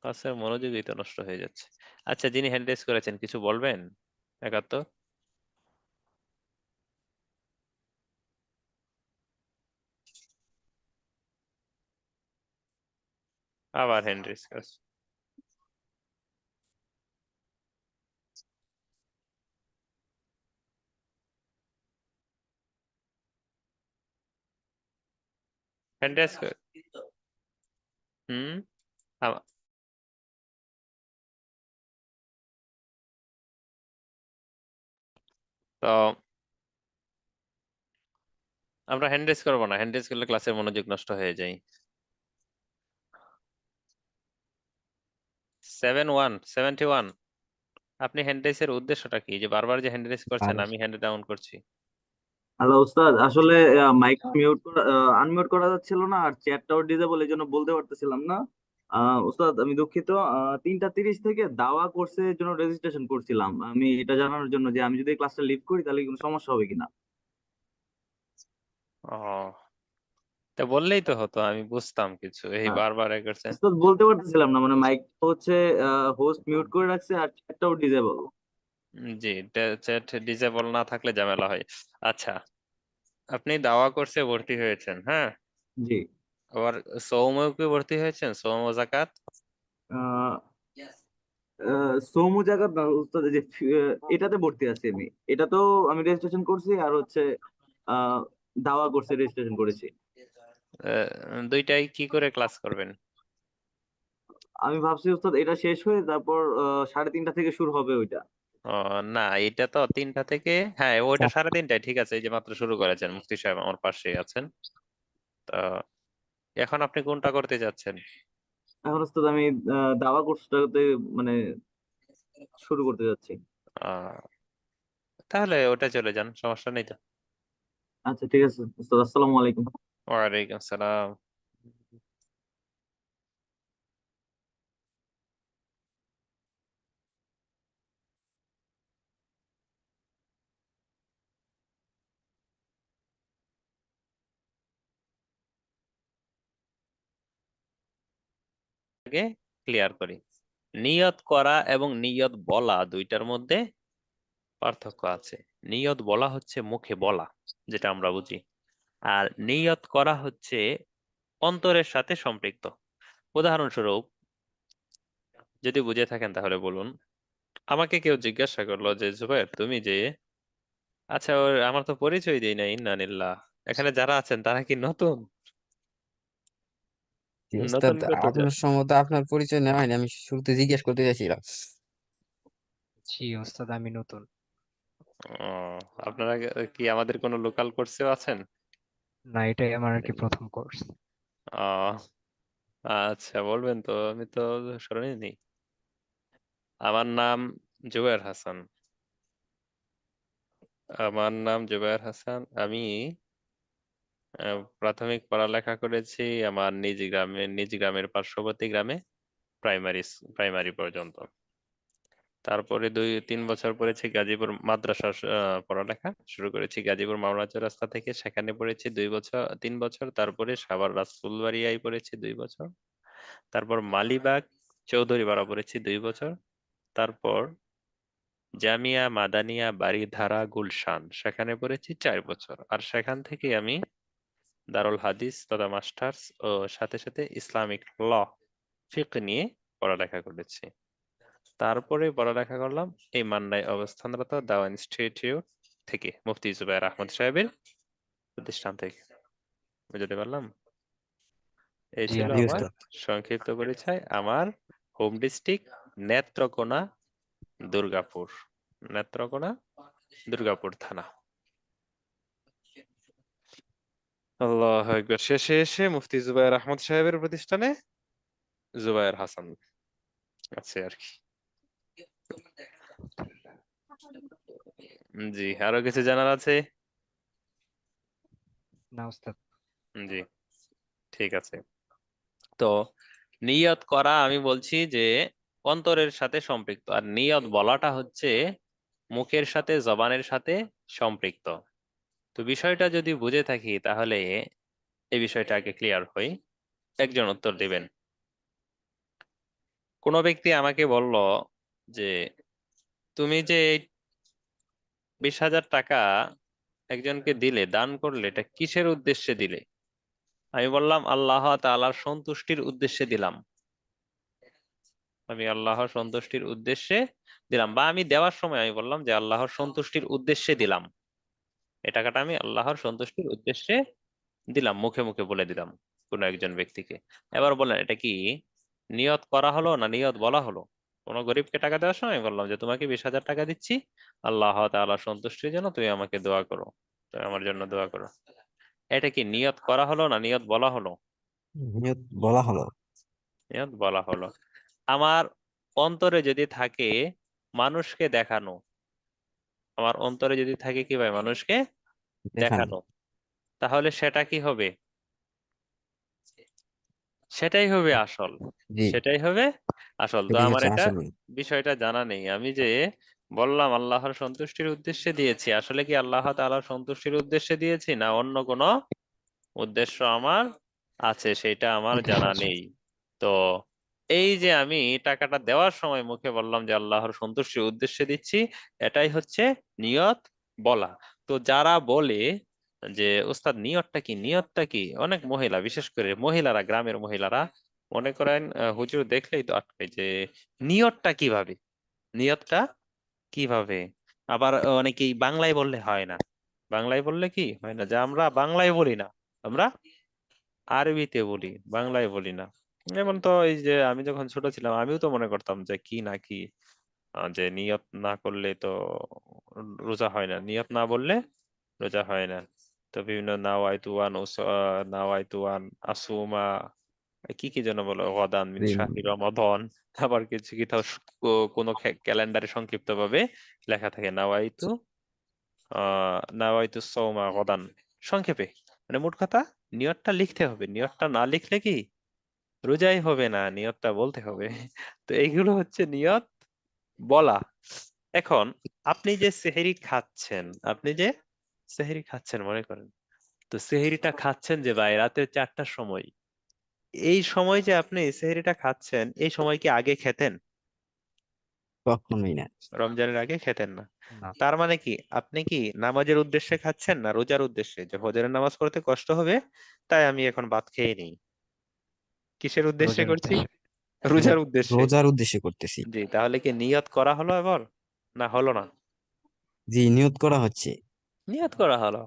ক্লাসের মনোযোগই তো নষ্ট হয়ে যাচ্ছে। আচ্ছা, যিনি হ্যান্ড রেজ করেছেন কিছু বলবেন? একাত্তর। আবার হ্যান্ড রেজ করছে। Hand raise. হুম। আ- তো আমরা হ্যান্ড রেজ করবো না, হ্যান্ড রেজ করলে ক্লাসের মনোযোগ নষ্ট হয়ে যায়। 71 আপনি হ্যান্ড রেজের উদ্দেশ্যটা কি, যে বারবার যে হ্যান্ড রেজ করছেন, পারে। আমি হ্যান্ড ডাউন করছি? হ্যালো উস্তাদ, আসলে মাইক মিউট করা আনমিউট করা যাচ্ছিল না, আর চ্যাটটাও ডিসেবল, এই জন্য বলতে পারতেছিলাম না। উস্তাদ আমি দুঃখিত। 3টা 30 থেকে দাওয়া কোর্সের জন্য রেজিস্ট্রেশন করছিলাম, আমি এটা জানানোর জন্য যে আমি যদি ক্লাসটা লিভ করি তাহলে কি কোনো সমস্যা হবে কিনা। ও, তা বললেই তো হতো, আমি বুঝতাম কিছু, এই আহ, বারবার এ করছেন। উস্তাদ বলতে পারতেছিলাম না, মানে মাইক হচ্ছে হোস্ট মিউট করে রাখছে আর চ্যাটটাও ডিসেবল। জি, চ্যাট ডিসেবল না থাকলে ঝামেলা হয়। আচ্ছা, আপনি দাওয়া কোর্সে ভর্তি হয়েছেন, হ্যাঁ? জি। আবার সৌম্যও কি ভর্তি হয়েছেন, সৌম্য জাকাত? আহ সৌমু জায়গা না উস্তাদ, এই যে এটাতে ভর্তি আছি আমি, এটাতেও আমি রেজিস্ট্রেশন করছি, আর হচ্ছে আহ দাওয়া কোর্সে রেজিস্ট্রেশন করেছি। দুইটাই কি করে ক্লাস করবেন? আমি ভাবছি উস্তাদ এটা শেষ হয়ে তারপর 3:30 থেকে শুরু হবে ওইটা। ও, না, এটা তো 3টা থেকে, হ্যাঁ ওইটা চার- 3:30টায়, ঠিক আছে, এই যে মাত্র শুরু করেছেন, মুফতি সাহেব আমার পাশেই আছেন। তো এখন আপনি কোনটা করতে যাচ্ছেন? এখন উস্তাদ আমি দাওয়া কোর্সটাতে মানে শুরু করতে যাচ্ছি। আহ তাহলে ওটা চলে যান, সমস্যা নেই তো। আচ্ছা ঠিক আছে উস্তাদ, আসসালামু আলাইকুম। ওয়ালাইকুম সালাম। আগে ক্লিয়ার করি, নিয়ত করা এবং নিয়ত বলা দুইটার মধ্যে পার্থক্য আছে। নিয়ত বলা হচ্ছে মুখে বলা, যেটা আমরা বুঝি, আর নিয়ত করা হচ্ছে অন্তরের সাথে সম্পৃক্ত। উদাহরণস্বরূপ, যদি বুঝে থাকেন তাহলে বলুন। আমাকে কেউ জিজ্ঞাসা করলো যে জুবাইর তুমি যে, আচ্ছা আমার তো পরিচয় দেই না, ইন্নানিল্লাহ, এখানে যারা আছেন তারা কি নতুন? জি, নতুন ওস্তাদ করতে চান? আপনার সম্ভবত আপনার পরিচয় নেওয়া হয়নি, আমি শুরুতে জিজ্ঞেস করতে চাইছিলাম। জি ওস্তাদ, আমি নতুন। ও, আপনারা কি আমাদের কোনো লোকাল কোর্সেও আছেন? না, এটাই আমার আর কি প্রথম কোর্স। আহ আচ্ছা, বলবেন তো, আমি তো স্মরণে নেই। আমার নাম জুবায়ের হাসান। আমার নাম জুবায়ের হাসান। আমি প্রাথমিক পড়ালেখা করেছি আমার নিজ গ্রামের পার্শ্ববর্তী গ্রামে, প্রাইমারি প্রাইমারি পর্যন্ত। তারপরে 2-3 বছর পড়েছি গাজীপুর মাদ্রাসা, পড়ালেখা শুরু করেছি গাজীপুর মাওলানা চৌরাস্তা থেকে, সেখানে পড়েছি 2 বছর 3 বছর। তারপরে সাভার রাসুলবাড়িয়ায় পড়েছি 2 বছর। তারপর মালিবাগ চৌধুরীপাড়া পড়েছি 2 বছর। তারপর জামিয়া মাদানিয়া বারিধারা গুলশান, সেখানে পড়েছি 4 বছর। আর সেখান থেকে আমি দারুল হাদিস তথা মাস্টার্স ও সাথে সাথে ইসলামিক ল, ফিকহ নিয়ে পড়ালেখা করেছি। তারপরে পড়ালেখা করলাম এই মান্নায় অবস্থানরত দাওয়া ইনস্টিটিউট থেকে, মুফতি জুবায়ের আহমদ সাহেবের প্রতিষ্ঠান থেকে। বুঝতে পারলাম? এই জি ছিল জি আমার উস্তাদ। সংক্ষিপ্ত পরিচয়। আমার হোম ডিস্ট্রিক্ট নেত্রকোনা, দুর্গাপুর। নেত্রকোনা, দুর্গাপুর থানা। আল্লাহ একবার শেষে এসে মুফতি জুবায়ের আহমদ সাহেবের প্রতিষ্ঠানে জুবায়ের হাসান আছে আর কি। জি, আরো কিছু জানার আছে? না উস্তাদ। জি, ঠিক আছে। তো নিয়ত করা আমি বলছি যে অন্তরের সাথে সম্পৃক্ত, আর নিয়ত বলাটা হচ্ছে মুখের সাথে জবানের সাথে সম্পৃক্ত। তো বিষয়টা যদি বুঝে থাকি তাহলে এই বিষয়টা আগে ক্লিয়ার হই। একজন উত্তর দিবেন। কোনো ব্যক্তি আমাকে বলল যে তুমি যে 20,000 টাকা একজনকে দিলে, দান করলে, এটা কিসের উদ্দেশ্যে দিলে? আমি বললাম আল্লাহ তাআলার সন্তুষ্টির উদ্দেশ্যে দিলাম। আমি আল্লাহর সন্তুষ্টির উদ্দেশ্যে দিলাম, বা আমি দেওয়ার সময় আমি বললাম যে আল্লাহর সন্তুষ্টির উদ্দেশ্যে দিলাম। এই টাকাটা আমি আল্লাহর সন্তুষ্টির উদ্দেশ্যে দিলাম, মুখে মুখে বলে দিলাম কোনো একজন ব্যক্তিকে। এবার বলেন এটা কি নিয়ত করা হলো না নিয়ত বলা হলো? কোনো গরিবকে টাকা দেওয়ার সময় আমি বললাম যে তোমাকে 20,000 টাকা দিচ্ছি আল্লাহ তাআলা সন্তুষ্টির জন্য, তুমি আমাকে দোয়া করো, তুমি আমার জন্য দোয়া করো। এটা কি নিয়ত করা হলো না নিয়ত বলা হলো? নিয়ত বলা হলো। নিয়ত বলা হলো। আমার অন্তরে যদি থাকে মানুষকে দেখানো, আমার অন্তরে যদি থাকে কি ভাই মানুষকে দেখানো। দেখানো, তাহলে সেটা কি হবে? সেটাই হবে আসল। জি, সেটাই হবে আসল। তো সেটাই আমার হচ্ছে এটা আসল। বিষয়টা জানা নেই। আমি যে বললাম আল্লাহর সন্তুষ্টির উদ্দেশ্যে দিয়েছি, আসলে কি আল্লাহ তাআলার সন্তুষ্টির উদ্দেশ্যে দিয়েছি না অন্য কোনো উদ্দেশ্য আমার আছে, সেটা আমার উদ্দেশ্য জানা আছে। নেই। তো এই যে আমি টাকাটা দেওয়ার সময় মুখে বললাম যে আল্লাহর সন্তুষ্টির উদ্দেশ্যে দিচ্ছি, এটাই হচ্ছে নিয়ত বলা। তো যারা বলে যে ওস্তাদ নিয়তটা কি, নিয়তটা কি, অনেক মহিলা, বিশেষ করে মহিলারা, গ্রামের মহিলারা মনে করেন হুজুর দেখলেই তো আটকে যে নিয়তটা কিভাবে, নিয়তটা কিভাবে। আবার অনেকেই বাংলায় বললে হয় না, বাংলায় বললে কি হয় না, যে আমরা বাংলায় বলি না, আমরা আরবিতে বলি, বাংলায় বলি না। যেমন তো এই যে আমি যখন ছোট ছিলাম আমিও তো মনে করতাম যে কি না কি, যে নিয়ত না করলে তো রোজা হয় না, নিয়ত না বললে রোজা হয় না। তো বিভিন্ন নাওয়াইতুয়ান আসুমা, কি কি যেন বলো, গদান মিন জি, শাহরি রমাদান। আবার কিছু কোথাও কোনো ক্যালেন্ডারে সংক্ষিপ্ত ভাবে লেখা থাকে নাওয়াইতু সৌমা গদান, সংক্ষেপে। মানে মোট কথা নিয়তটা লিখতে হবে, নিয়তটা না লিখলে কি রোজাই হবে না, নিয়তটা বলতে হবে। তো এইগুলো হচ্ছে নিয়ত বলা। এখন আপনি যে সেহরি খাচ্ছেন, আপনি যে সেহরি খাচ্ছেন মনে করেন, তো সেহরিটা খাচ্ছেন যে ভাই রাতে 4টার সময়, এই সময় যে আপনি সেহরিটা খাচ্ছেন এই সময় কি আগে খেতেন? কখনোই না। রমজানের আগে খেতেন না। না, তার মানে কি আপনি কি নামাজের উদ্দেশ্যে খাচ্ছেন না রোজার উদ্দেশ্যে, যে ফজরের নামাজ পড়তে কষ্ট হবে তাই আমি এখন ভাত খেয়ে নিই? কিসের উদ্দেশ্যে রোজার করছি? উদ্দেশ্যে। রোজার উদ্দেশ্যে। রোজার উদ্দেশ্যে করতেছি। জি, তাহলে কি নিয়ত করা হলো এবার না হলো না? জি, নিয়ত করা হচ্ছে। নিয়ত করা হলো।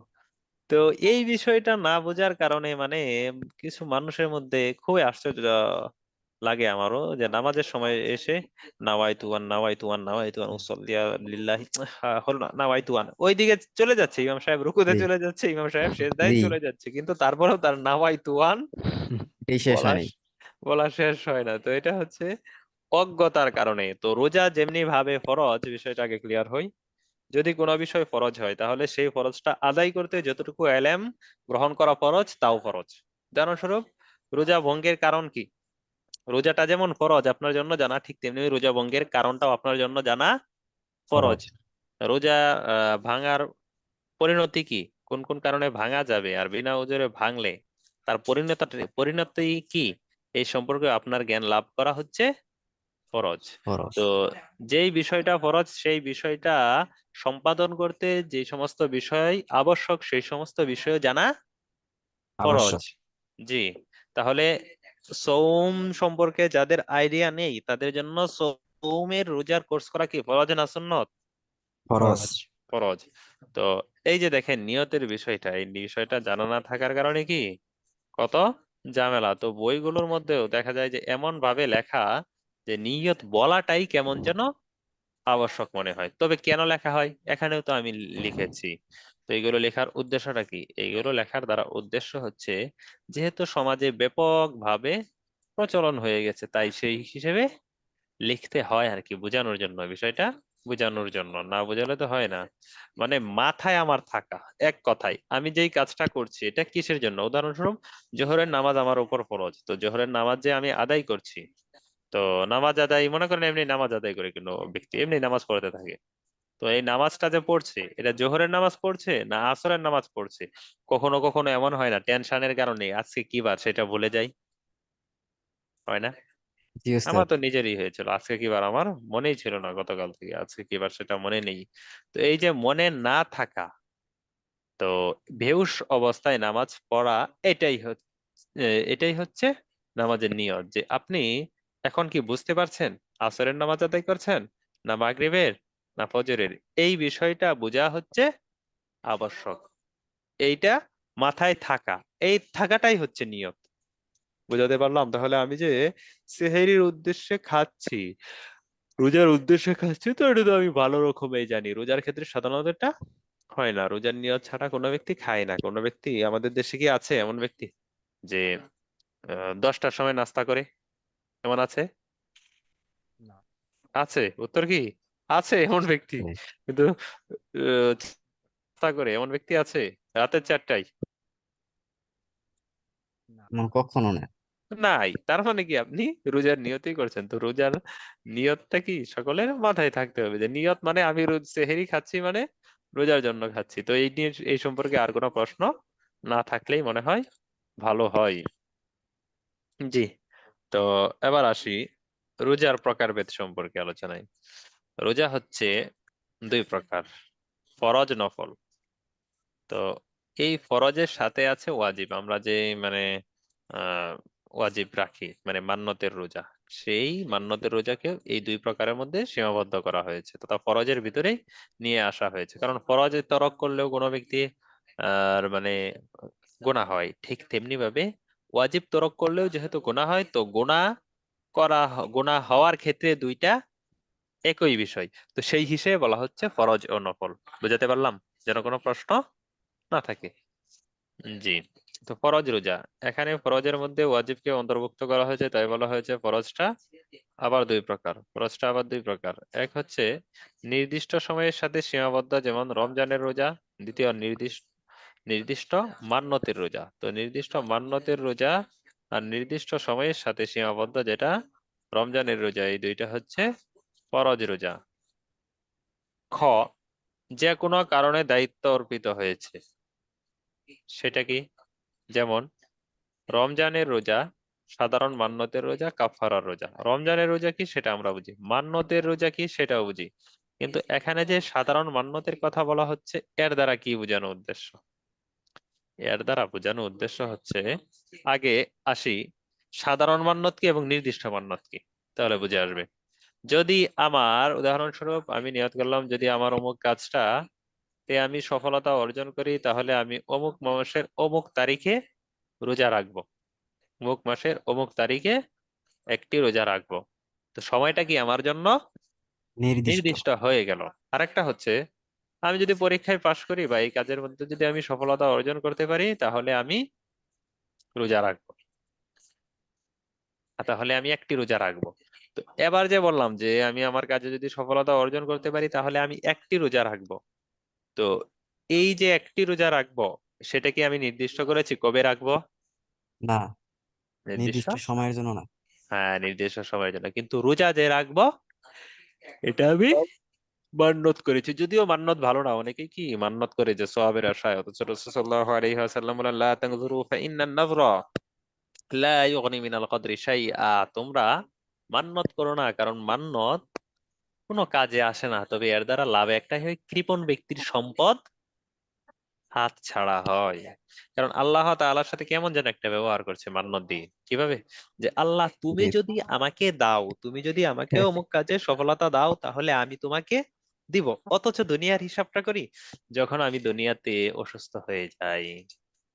তো এই বিষয়টা না বোঝার কারণে মানে কিছু মানুষের মধ্যে খুবই আশ্চর্য লাগে আমারও, যে নামাজের সময় এসে নাওয়াইতুয়ান নাওয়াইতুয়ান নাওয়াইতুয়ান উসল্লিয়া লিল্লাহি, হলো না, নাওয়াইতুয়ান ওইদিকে চলে যাচ্ছে, ইমাম সাহেব রুকুতে জি, চলে যাচ্ছে, ইমাম সাহেব সেজদায় জি, চলে যাচ্ছে, কিন্তু তারপরেও তার নাওয়াইতুয়ান এই শেষ বলা হয় নাই। বলা শেষ হয় না। তো এটা হচ্ছে অজ্ঞতার কারণে। তো রোজা যেমনি ভাবে ফরজ, বিষয়টা আগে ক্লিয়ার হই। যদি কোনো বিষয় ফরজ হয় তাহলে সেই ফরজটা আদায় করতে যতটুকু এলেম গ্রহণ করা ফরজ, তাও ফরজ। উদাহরণস্বরূপ রোজা ভঙ্গের কারণ কি, রোজাটা যেমন ফরজ আপনার জন্য জানা, ঠিক তেমনি রোজা ভঙ্গের কারণটাও আপনার জন্য জানা ফরজ। খরচ। রোজা ভাঙার পরিণতি কি, কোন কোন কারণে ভাঙা যাবে, আর বিনা ওজরে ভাঙলে তার পরিণতি কি, এই সম্পর্কে আপনার জ্ঞান লাভ করা হচ্ছে ফরজ। খরচ। তো যেই বিষয়টা ফরজ সেই বিষয়টা সম্পাদন করতে যে সমস্ত বিষয় আবশ্যক সেই সমস্ত বিষয় জানা ফরজ। আবশ্যক। জি, তাহলে সৌম সম্পর্কে যাদের আইডিয়া নেই তাদের জন্য সৌমের রোজার কোর্স করা কি ফরজ না সুন্নত? ফরজ। ফরজ। ফরজ। তো এই যে দেখেন নিয়তের বিষয়টা, এই বিষয়টা জানা না থাকার কারণে কি কত ঝামেলা। তো বইগুলোর মধ্যেও দেখা যায় যে এমন ভাবে লেখা যে নিয়ত বলাটাই কেমন যেন আবশ্যক মনে হয়। তবে কেন লেখা হয় এখানেও তো আমি লিখেছি। তো এইগুলো লেখার উদ্দেশ্যটা কি? এইগুলো লেখার দ্বারা উদ্দেশ্য হচ্ছে যেহেতু সমাজে ব্যাপকভাবে প্রচলন হয়ে গেছে, তাই সেই হিসেবে লিখতে হয় আর কি, বোঝানোর জন্য, বিষয়টা বোঝানোর জন্য। না বোঝালে তো হয় না। মানে মাথায় আমার থাকা, এক কথায় আমি যেই কাজটা করছি এটা কিসের জন্য। উদাহরণস্বরূপ জোহরের নামাজ আমার উপর ফরজ, তো জোহরের নামাজ যে আমি আদায় করছি, তো নামাজ আদায় মনে করেন এমনি নামাজ আদায় করে কোনো ব্যক্তি এমনি নামাজ পড়তে থাকে, তো এই নামাজটা যে পড়ছে এটা জোহরের নামাজ পড়ছে না আসরের নামাজ পড়ছে। কখনো কখনো এমন হয় না টেনশনের কারণে আজকে কি বার সেটা ভুলে যাই, হয় না? জি আমার উস্তাদ। তো নিজেরই হয়েছিল, আজকে কি বার আমার মনেই ছিল না, গতকাল থেকে আজকে কি বার সেটা মনে নেই। তো এই যে মনে না থাকা, তো বেহুশ অবস্থায় নামাজ পড়া, এটাই হচ্ছে এটাই হচ্ছে নামাজের নিয়ত। যে আপনি এখন কি বুঝতে পারছেন আসরের নামাজ আদায় করছেন না মাগরিবের না ফজরের, এই বিষয়টা বোঝা হচ্ছে আবশ্যক। এইটা মাথায় থাকা, এই থাকাটাই হচ্ছে নিয়ত। বুঝাতে পারলাম? তাহলে আমি যে সেহেরির উদ্দেশ্যে খাচ্ছি, রোজার উদ্দেশ্যে খাচ্ছি, তো এটা তো আমি ভালো রকমই জানি। রোজার ক্ষেত্রে সাধারণত এটা হয় না। রোজার নিয়ত ছাড়া কোনো ব্যক্তি খায় না। কোনো ব্যক্তি আমাদের দেশে কি আছে এমন ব্যক্তি যে 10টার সময় নাস্তা করে? এমন আছে? না। আছে? উত্তর কি? আছে এমন ব্যক্তি। হুম। কিন্তু নাস্তা করে এমন ব্যক্তি আছে রাতের 4টায়? না। এমন কখনো না। নাই। তার মানে কি আপনি রোজার নিয়তই করছেন। তো রোজার নিয়তটা কি সকলের মাথায় থাকতে হবে, যে নিয়ত মানে আমি রোজ সেহেরি খাচ্ছি মানে রোজার জন্য খাচ্ছি। তো এই নিয়ে এই সম্পর্কে আর কোনো প্রশ্ন না থাকলেই মনে হয় ভালো হয়। জি। তো এবার আসি রোজার প্রকারভেদ সম্পর্কে আলোচনায়। রোজা হচ্ছে দুই প্রকার, ফরজ নফল। তো এই ফরজের সাথে আছে ওয়াজিব, আমরা যে মানে আহ ওয়াজিব রাখি মানে মান্যতের রোজা, সেই মান্যতের রোজাকে এই দুই প্রকারের মধ্যে সীমাবদ্ধ করা হয়েছে তথা ফরজের ভিতরেই নিয়ে আসা হয়েছে। কারণ ফরজে তরক করলেও কোনো ব্যক্তি আর মানে গুনাহ হয়, ঠিক তেমনি ভাবে ওয়াজিব তরক করলেও যেহেতু গুনাহ হয়, তো গুনাহ হওয়ার ক্ষেত্রে দুইটা একই বিষয়। তো সেই হিসেবে বলা হচ্ছে ফরজ ও নফল। বুঝাতে পারলাম? যেন কোনো প্রশ্ন না থাকে। জি। তো ফরজ রোজা, এখানে ফরজের মধ্যে ওয়াজিবকে অন্তর্ভুক্ত করা হয়েছে, তাই বলা হয়েছে ফরজটা আবার দুই প্রকার। ফরজটা আবার দুই প্রকার, এক হচ্ছে নির্দিষ্ট সময়ের সাথে সীমাবদ্ধ, যেমন রমজানের রোজা। দ্বিতীয় নির্দিষ্ট নির্দিষ্ট মান্যতের রোজা। তো নির্দিষ্ট মান্যতের রোজা আর নির্দিষ্ট সময়ের সাথে সীমাবদ্ধ যেটা রমজানের রোজা, এই দুইটা হচ্ছে ফরজ রোজা। খ, যে কোনো কারণে দায়িত্ব অর্পিত হয়েছে, সেটা কি? যেমন রমজানের রোজা, সাধারণ মান্যতের রোজা, কাফারার রোজা। রমজানের রোজা কি সেটা আমরা বুঝি, মান্যতের রোজা কি সেটাও বুঝি। কিন্তু এখানে যে সাধারণ মান্যতের কথা বলা হচ্ছে, এর দ্বারা কি বোঝানো উদ্দেশ্য? এর দ্বারা বোঝানো উদ্দেশ্য হচ্ছে, আগে আসি সাধারণ মান্যত কি এবং নির্দিষ্ট মান্যত কি, তাহলে বুঝে আসবে। যদি আমার উদাহরণস্বরূপ আমি নিয়ত করলাম যদি আমার অমুক কাজটা তে আমি সফলতা অর্জন করি, তাহলে আমি অমুক মাসের অমুক তারিখে রোজা রাখবো, অমুক মাসের অমুক তারিখে একটি রোজা রাখবো। তো সময়টা কি আমার জন্য নির্দিষ্ট। নির্দিষ্ট হয়ে গেল। আরেকটা হচ্ছে আমি যদি পরীক্ষায় পাশ করি বা এই কাজের মধ্যে যদি আমি সফলতা অর্জন করতে পারি, তাহলে আমি রোজা রাখবো, আর তাহলে আমি একটি রোজা রাখবো। তো এবার যে বললাম যে আমি আমার কাজে যদি সফলতা অর্জন করতে পারি তাহলে আমি একটি রোজা রাখবো, তো এই যে একটি রোজা রাখবো সেটা কি আমি নির্দিষ্ট করেছি কবে রাখবো? না, নির্দিষ্ট, নির্দিষ্ট সময়ের জন্য না। হ্যাঁ নির্দিষ্ট সময়ের জন্য। কিন্তু রোজা যে রাখবো এটা আমি মান্যত করেছি, যদিও মান্যত ভালো না, অনেকেই কি মান্যত করে যে সওয়াবের আশায়, অথচ রাসূল সাল্লাল্লাহু আলাইহি ওয়াসাল্লাম বলেন লা তানজুরু ফাইন্নান নাযরা লা ইউগনি মিনাল কদরি শাইআ। তোমরা মান্যত করো না, কারণ মান্যত কোনো কাজে আসে না, তবে এর দ্বারা লাভ একটাই হয়, কৃপণ ব্যক্তির সম্পদ হাত ছাড়া হয়। কারণ আল্লাহ তাআলার সাথে কেমন যেন একটা ব্যবহার করছে মান্নত দিয়ে। কিভাবে? যে আল্লাহ তুমি জি। যদি আমাকে দাও, তুমি যদি আমাকে হ্যাঁ, অমুক কাজে সফলতা দাও, তাহলে আমি তোমাকে দিব। অথচ দুনিয়ার হিসাবটা করি, যখন আমি দুনিয়াতে অসুস্থ হয়ে যাই,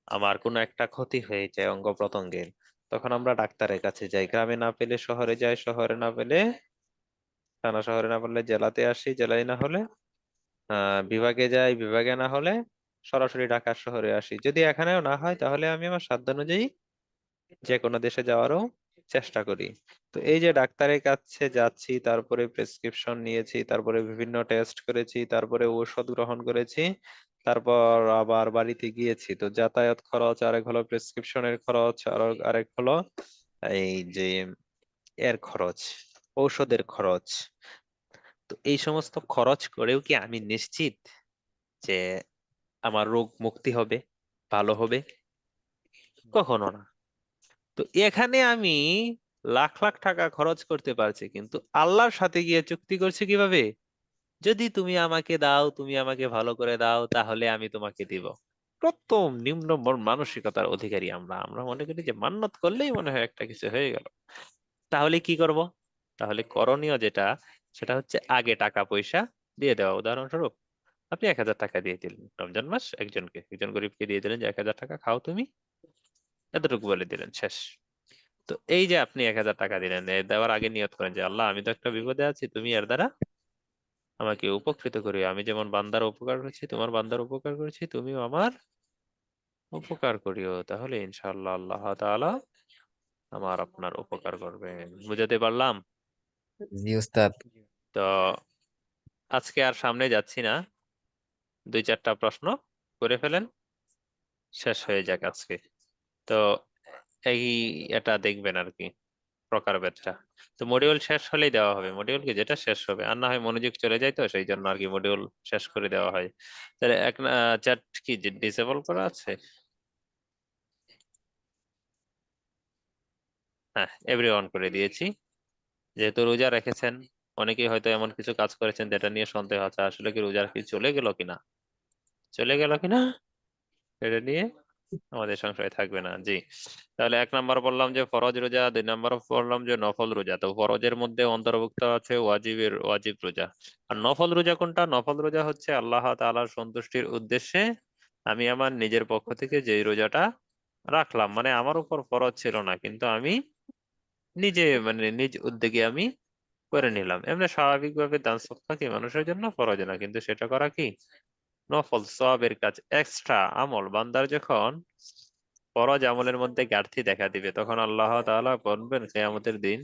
আমার কোনো একটা ক্ষতি হয়ে যায় অঙ্গ প্রত্যঙ্গের, তখন আমরা ডাক্তারের কাছে যাই, গ্রামে না পেলে শহরে যাই, শহরে না পেলে থানা, শহরে না পেলে জেলাতে আসি, জেলায় না হলে বিভাগে যাই, বিভাগে না হলে সরাসরি ঢাকা শহরে আসি। যদি এখানেও না হয়, তাহলে আমি আমার সাধ্য অনুযায়ী যে কোনো দেশে যাওয়ারও চেষ্টা করি। তো এই যে ডাক্তারের কাছে যাচ্ছি, তারপরে প্রেসক্রিপশন নিয়েছি, তারপরে বিভিন্ন টেস্ট করেছি, তারপরে ঔষধ গ্রহণ করেছি, তারপর আবার বাড়িতে গিয়েছি, তো যাতায়াত খরচ আরেক হলো, প্রেসক্রিপশনের খরচ আর আরেক হলো, এই যে এর খরচ, ঔষধের খরচ। তো এই সমস্ত খরচ করেও কি আমি নিশ্চিত যে আমার রোগ মুক্তি হবে, ভালো হবে? কখনো না। তো এখানে আমি লাখ লাখ টাকা খরচ করতে পারছি, কিন্তু আল্লাহর সাথে গিয়ে চুক্তি করছি কিভাবে? যদি তুমি আমাকে দাও, তুমি আমাকে ভালো করে দাও, তাহলে আমি তোমাকে দিব। প্রথম নিম্ন মানসিকতার অধিকারী আমরা। আমরা মনে করি যে মান্নত করলেই মনে হয় একটা কিছু হয়ে গেল। তাহলে কি করব? তাহলে করণীয় যেটা, সেটা হচ্ছে আগে টাকা পয়সা দিয়ে দেওয়া। উদাহরণস্বরূপ, আপনি 1,000 টাকা দিয়ে দিলেন রমজান মাস, একজন গরিবকে দিয়ে দিলেন যে 1,000 টাকা খাও তুমি, এতটুকু বলে দিলেন, শেষ। তো এই যে আপনি 1,000 টাকা দিলেন, এ দেওয়ার আগে নিয়ত করেন যে আল্লাহ, আমি তো একটা বিপদে আছি, তুমি এর দ্বারা আমাকে উপকৃত করিও। আমি যেমন বান্দার উপকার করছি, তোমার বান্দার উপকার করছি, তুমিও আমার উপকার করিও। তাহলে ইনশাআল্লাহ আল্লাহ তাআলা আমার আপনার উপকার করবেন। বুঝাতে পারলাম? জি উস্তাদ। তো আজকে আর সামনে যাচ্ছি না, 2-4টা প্রশ্ন করে ফেলেন, শেষ হয়ে যাক আজকে। তো এই এটা দেখবেন আর কি, প্রকারভেদটা। তো মডিউল শেষ হলেই দেওয়া হবে, মডিউল কি যেটা শেষ হবে, আর না হয় মনোযোগ চলে যায়, তো সেই জন্য আর কি মডিউল শেষ করে দেওয়া হয়। তাহলে চ্যাট কি ডিসেবল করা আছে? হ্যাঁ, এভরিওয়ান করে দিয়েছি। যেহেতু রোজা রেখেছেন, অনেকেই হয়তো এমন কিছু কাজ করেছেন যেটা নিয়ে সন্দেহ আছে, আসলে কি রোজা কি চলে গেল কিনা, চলে গেল কিনা এটা নিয়ে আমাদের সংশয় থাকবে না। জি, তাহলে 1 নাম্বার বললাম যে ফরজ রোজা, 2 নাম্বার বললাম যে নফল রোজা। তো ফরজের মধ্যে অন্তর্ভুক্ত আছে ওয়াজিব রোজা। আর নফল রোজা কোনটা? নফল রোজা হচ্ছে আল্লাহ তাআলার সন্তুষ্টির উদ্দেশ্যে আমি আমার নিজের পক্ষ থেকে যে রোজাটা রাখলাম, মানে আমার উপর ফরজ ছিল না, কিন্তু আমি নিজে মানে নিজ উদ্যোগে আমি করে নিলাম। এমনি স্বাভাবিকভাবে দান সদকা কি মানুষের জন্য ফরজ না, কিন্তু সেটা করা কি নফল সওয়াবের কাজ, এক্সট্রা আমল। বান্দার যখন ফরজ আমলের মধ্যে ঘাটতি দেখা দিবে, তখন আল্লাহ তাআলা বলবেন কিয়ামতের দিন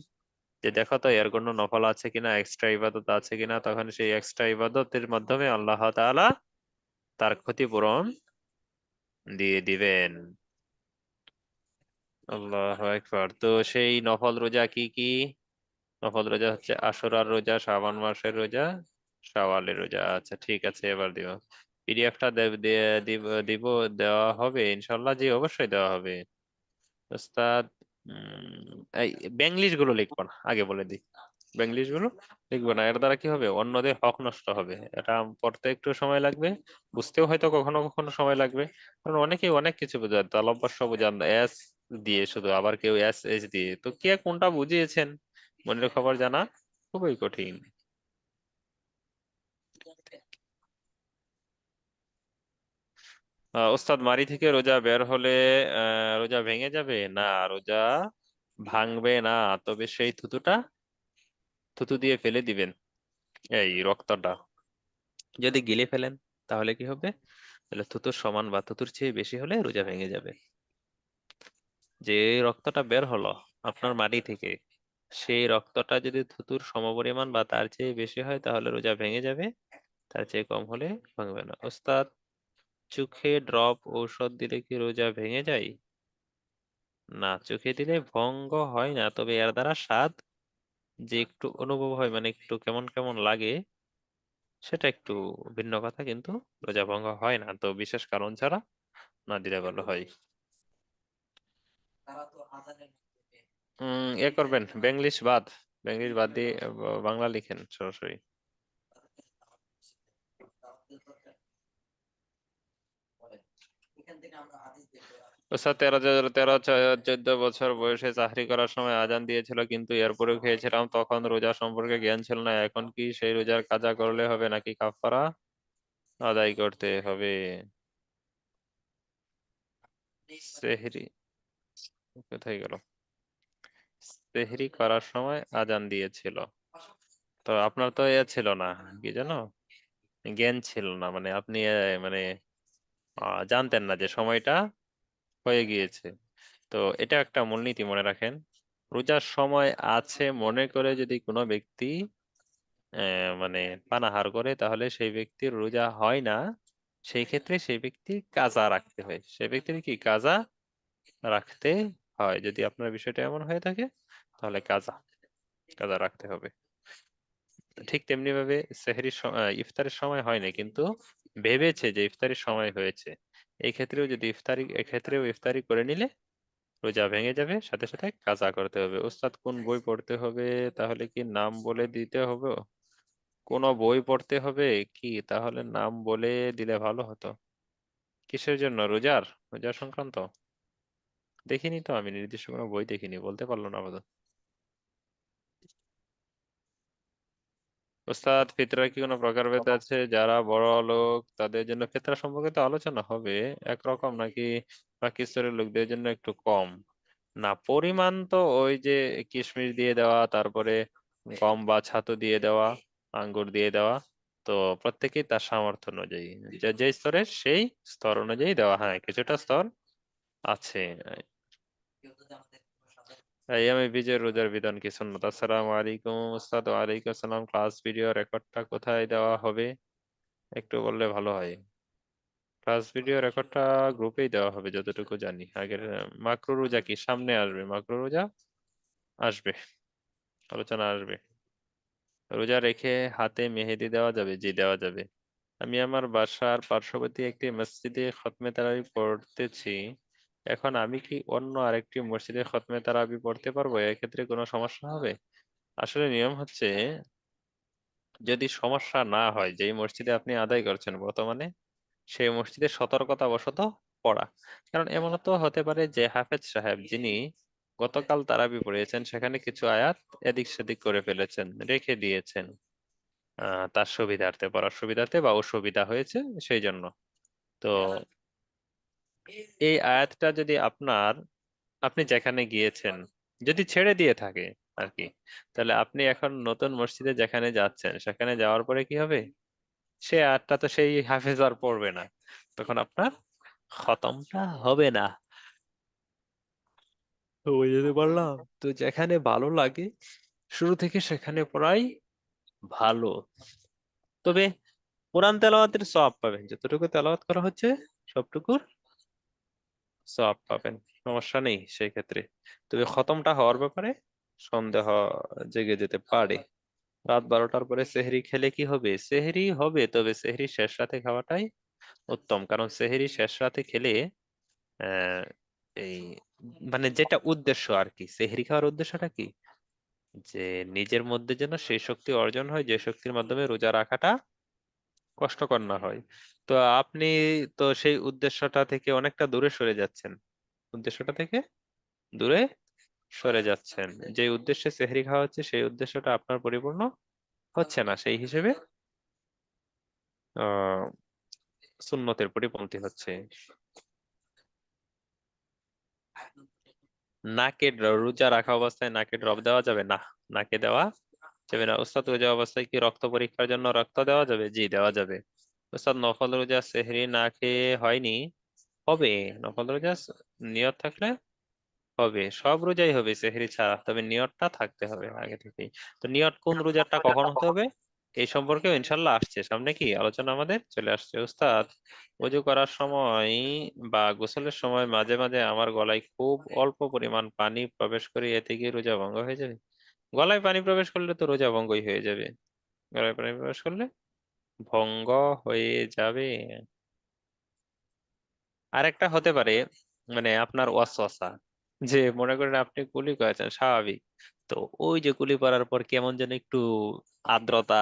যে দেখো তো এর কোনো নফল আছে কিনা, এক্সট্রা ইবাদত আছে কিনা। তখন সেই এক্সট্রা ইবাদতের মাধ্যমে আল্লাহ তাআলা তার ক্ষতিপূরণ দিয়ে দিবেন। আল্লাহু আকবার। তো সেই নফল রোজা কি কি? নফল রোজা হচ্ছে আশুরার রোজা, শাবান মাসের রোজা, শাওয়ালের রোজা। আচ্ছা ঠিক আছে, এবার দিব। পিডিএফটা দিব দিব দেওয়া হবে ইনশাল্লাহ। জি অবশ্যই দেওয়া হবে ওস্তাদ। এই ব্যাংলিশ গুলো লিখবো না, আগে বলে দিই। ব্যাংলিশ গুলো লিখবো না, এর দ্বারা কি হবে, অন্যদের হক নষ্ট হবে। এটা পড়তে একটু সময় লাগবে, বুঝতেও হয়তো কখনো কখনো সময় লাগবে। কারণ অনেকেই অনেক কিছু বোঝায়, তালব্বস্য বোঝান এস দিয়ে শুধু, আবার কেউ এস এইচ দিয়ে, তো কে কোনটা বুঝিয়েছেন মনের খবর জানা খুবই কঠিন। ওস্তাদ, মারি থেকে রোজা বের হলে রোজা ভেঙে যাবে না? রোজা ভাঙবে না, তবে সেই থুতু দিয়ে ফেলে দিবেন এই রক্তটা। যদি গিলে ফেলেন তাহলে কি হবে? তাহলে থুতুর সমান বা থুতুর চেয়ে বেশি হলে রোজা ভেঙে যাবে। যে রক্তটা বের হলো আপনার মাড়ি থেকে, সেই রক্তটা যদি থুতুর সমপরিমাণ বা তার চেয়ে বেশি হয়, তাহলে রোজা ভেঙে যাবে। তার চেয়ে কম হলে ভাঙবে না। ওস্তাদ, চোখে ড্রপ ঔষধ দিলে কি রোজা ভেঙে যায়? না, চোখে দিলে ভঙ্গ হয় না, তবে এর দ্বারা স্বাদ যে একটু অনুভব হয়, মানে একটু কেমন কেমন লাগে, সেটা একটু ভিন্ন কথা, কিন্তু রোজা ভঙ্গ হয় না। তো বিশেষ কারণ ছাড়া না দিলে ভালো হয়। করবেন বেঙ্গলিশ বাদ দিয়ে বাংলা লিখেন সরাসরি। ওস্তাদ 13 14 বয়সে চাকরি করার সময় আজান দিয়েছিল, কিন্তু এরপরেও খেয়েছিলাম। তখন রোজা সম্পর্কে জ্ঞান ছিল না। এখন কি সেই রোজার কাজা করলে হবে নাকি কাফারা আদায় করতে হবে? সেহরি কোথায় গেল? সেহরি করার সময় আজান দিয়েছিল, তো আপনার তো ছিল না, কি জানো, জ্ঞান ছিল না, মানে আপনি মানে জানতেন না যে সময়টা হয়ে গিয়েছে। তো এটা একটা মূলনীতি মনে রাখেন, রোজার সময় আছে মনে করে যদি কোনো ব্যক্তি মানে পানাহার করে, তাহলে সেই ব্যক্তির রোজা হয় না। সেই ক্ষেত্রে সেই ব্যক্তি কাজা রাখতে হয়, সেই ব্যক্তির কি কাজা রাখতে হয়। যদি আপনার বিষয়টা এমন হয়ে থাকে তাহলে কাজা কাজা রাখতে হবে। ঠিক তেমনি ভাবে সেহরির ইফতারের সময় হয়নি, কিন্তু ভেবেছে যে ইফতারির সময় হয়েছে, এই ক্ষেত্রেও যদি এক্ষেত্রেও ইফতারি করে নিলে রোজা ভেঙে যাবে, সাথে সাথে কাজা করতে হবে। ওস্তাদ কোন বই পড়তে হবে? তাহলে কি নাম বলে দিতে হবে? কোন বই পড়তে হবে কি? তাহলে নাম বলে দিলে ভালো হতো। কিসের জন্য? রোজা সংক্রান্ত? দেখিনি তো, আমি নির্দিষ্ট কোনো বই দেখিনি, বলতে পারলো না আপাতত। ওস্তাদ ফিতরা কি কোনো প্রকারভেদ আছে? যারা বড় লোক তাদের জন্য ফিতরা সম্পর্কে তো আলোচনা হবে, একরকম নাকি বাকি স্তরের লোকদের জন্য একটু কম? না, পরিমাণ তো ওই যে কিশমিশ দিয়ে দেওয়া, তারপরে গম বা ছাতু দিয়ে দেওয়া, আঙ্গুর দিয়ে দেওয়া, তো প্রত্যেকেই তার সামর্থ্য অনুযায়ী, যে যে স্তরের সেই স্তর অনুযায়ী দেওয়া। হ্যাঁ, কিছুটা স্তর আছে। এই আমি বিজয় রোজার বিধান কি সুন্নাত? আসসালামু আলাইকুম উস্তাদ। ওয়ালাইকুম আসসালাম। ক্লাস ভিডিও রেকর্ডটা কোথায় দেওয়া হবে একটু বললে ভালো হয়। ক্লাস ভিডিও রেকর্ডটা গ্রুপেই দেওয়া হবে যতটুকু জানি। আগের মাকরু রোজা কি সামনে আসবে? মাকরু রোজা আসবে, আলোচনা আসবে। রোজা রেখে হাতে মেহেদি দেওয়া যাবে? জি, দেওয়া যাবে। আমি আমার বাসার পার্শ্ববর্তী একটি মসজিদে খতমে তারাবি পড়তেছি। এখন আমি কি অন্য আরেকটি মসজিদে খতমে তারাবি পড়তে পারবো? এক্ষেত্রে কোনো সমস্যা হবে? আসলে নিয়ম হচ্ছে, যদি সমস্যা না হয় যেই মসজিদে আপনি আদায় করছেন বর্তমানে, সেই মসজিদে সতর্কতা বশত পড়া। কারণ এমন তো হতে পারে যে হাফেজ সাহেব যিনি গতকাল তারাবি পড়িয়েছেন সেখানে কিছু আয়াত এদিক সেদিক করে ফেলেছেন, রেখে দিয়েছেন তার সুবিধার্থে, পড়ার সুবিধার্থে বা অসুবিধা হয়েছে সেই জন্য। তো এই আয়াতটা যদি আপনি যেখানে গিয়েছেন যদি ছেড়ে দিয়ে থাকে আর কি, তাহলে আপনি এখন নতুন মসজিদে যেখানে যাচ্ছেন সেখানে যাওয়ার পরে কি হবে, সে আয়াতটা তো সেই হাফেজ আর পড়বে না, তখন আপনার খতমটা হবে না। তো বুঝতে পারলাম তো, যেখানে ভালো লাগে শুরু থেকে সেখানে পড়াই ভালো। তবে কোরআন তেলাওয়াতের সওয়াব পাবেন, যতটুকু তেলাওয়াত করা হচ্ছে সবটুকুর সওয়াব পাবেন, সমস্যা নেই সেই ক্ষেত্রে। তবে খতমটা হওয়ার ব্যাপারে সন্দেহ জেগে যেতে পারে। রাত 12টার পরে সেহরি খেলে কি হবে? সেহরি হবে, তবে সেহরি শেষ রাতে খাওয়াটাই উত্তম। কারণ সেহরি শেষ রাতে খেলে আহ এই মানে যেটা উদ্দেশ্য আর কি, সেহরি খাওয়ার উদ্দেশ্যটা কি, যে নিজের মধ্যে যেন সেই শক্তি অর্জন হয় যে শক্তির মাধ্যমে রোজা রাখাটা কষ্টকর না হয়। তো আপনি তো সেই উদ্দেশ্যটা থেকে অনেকটা দূরে সরে যাচ্ছেন, উদ্দেশ্যটা থেকে দূরে সরে যাচ্ছেন। যে উদ্দেশ্যে সেহরি খাওয়া হচ্ছে সেই উদ্দেশ্যটা আপনার পরিপূর্ণ হচ্ছে না, সেই হিসেবে আহ সুন্নতের পরিপন্থী হচ্ছে। রোজা রাখা অবস্থায় নাকে ড্রপ দেওয়া যাবে না? নাকে দেওয়া যাবে না। উস্তাদ রোজা অবস্থায় কি রক্ত পরীক্ষার জন্য রক্ত দেওয়া যাবে? জি, দেওয়া যাবে। উস্তাদ নফল রোজা সেহরি না খেয়ে হয়নি? হবে। নফল রোজা নিয়ত থাকলে হবে, সব রোজাই হবে সেহরি ছাড়া, তবে নিয়তটা থাকতে হবে আগে থেকেই। তো নিয়ত কোন রোজাটা কখন হতে হবে এই সম্পর্কেও ইনশাল্লাহ আসছে সামনে, কি আলোচনা আমাদের চলে আসছে। উস্তাদ ওযু করার সময় বা গোসলের সময় মাঝে মাঝে আমার গলায় খুব অল্প পরিমাণ পানি প্রবেশ করে, এতে কি রোজা ভঙ্গ হয়ে যাবে? গলায় পানি প্রবেশ করলে তো রোজা ভঙ্গই হয়ে যাবে, গলায় পানি প্রবেশ করলে ভঙ্গ হয়ে যাবে। আরেকটা হতে পারে, মানে আপনার ওয়াসওয়াসা, যে মনে করেন আপনি কুলি করেছেন স্বাভাবিক, তো ওই যে কুলি করার পর কেমন যেন একটু আর্দ্রতা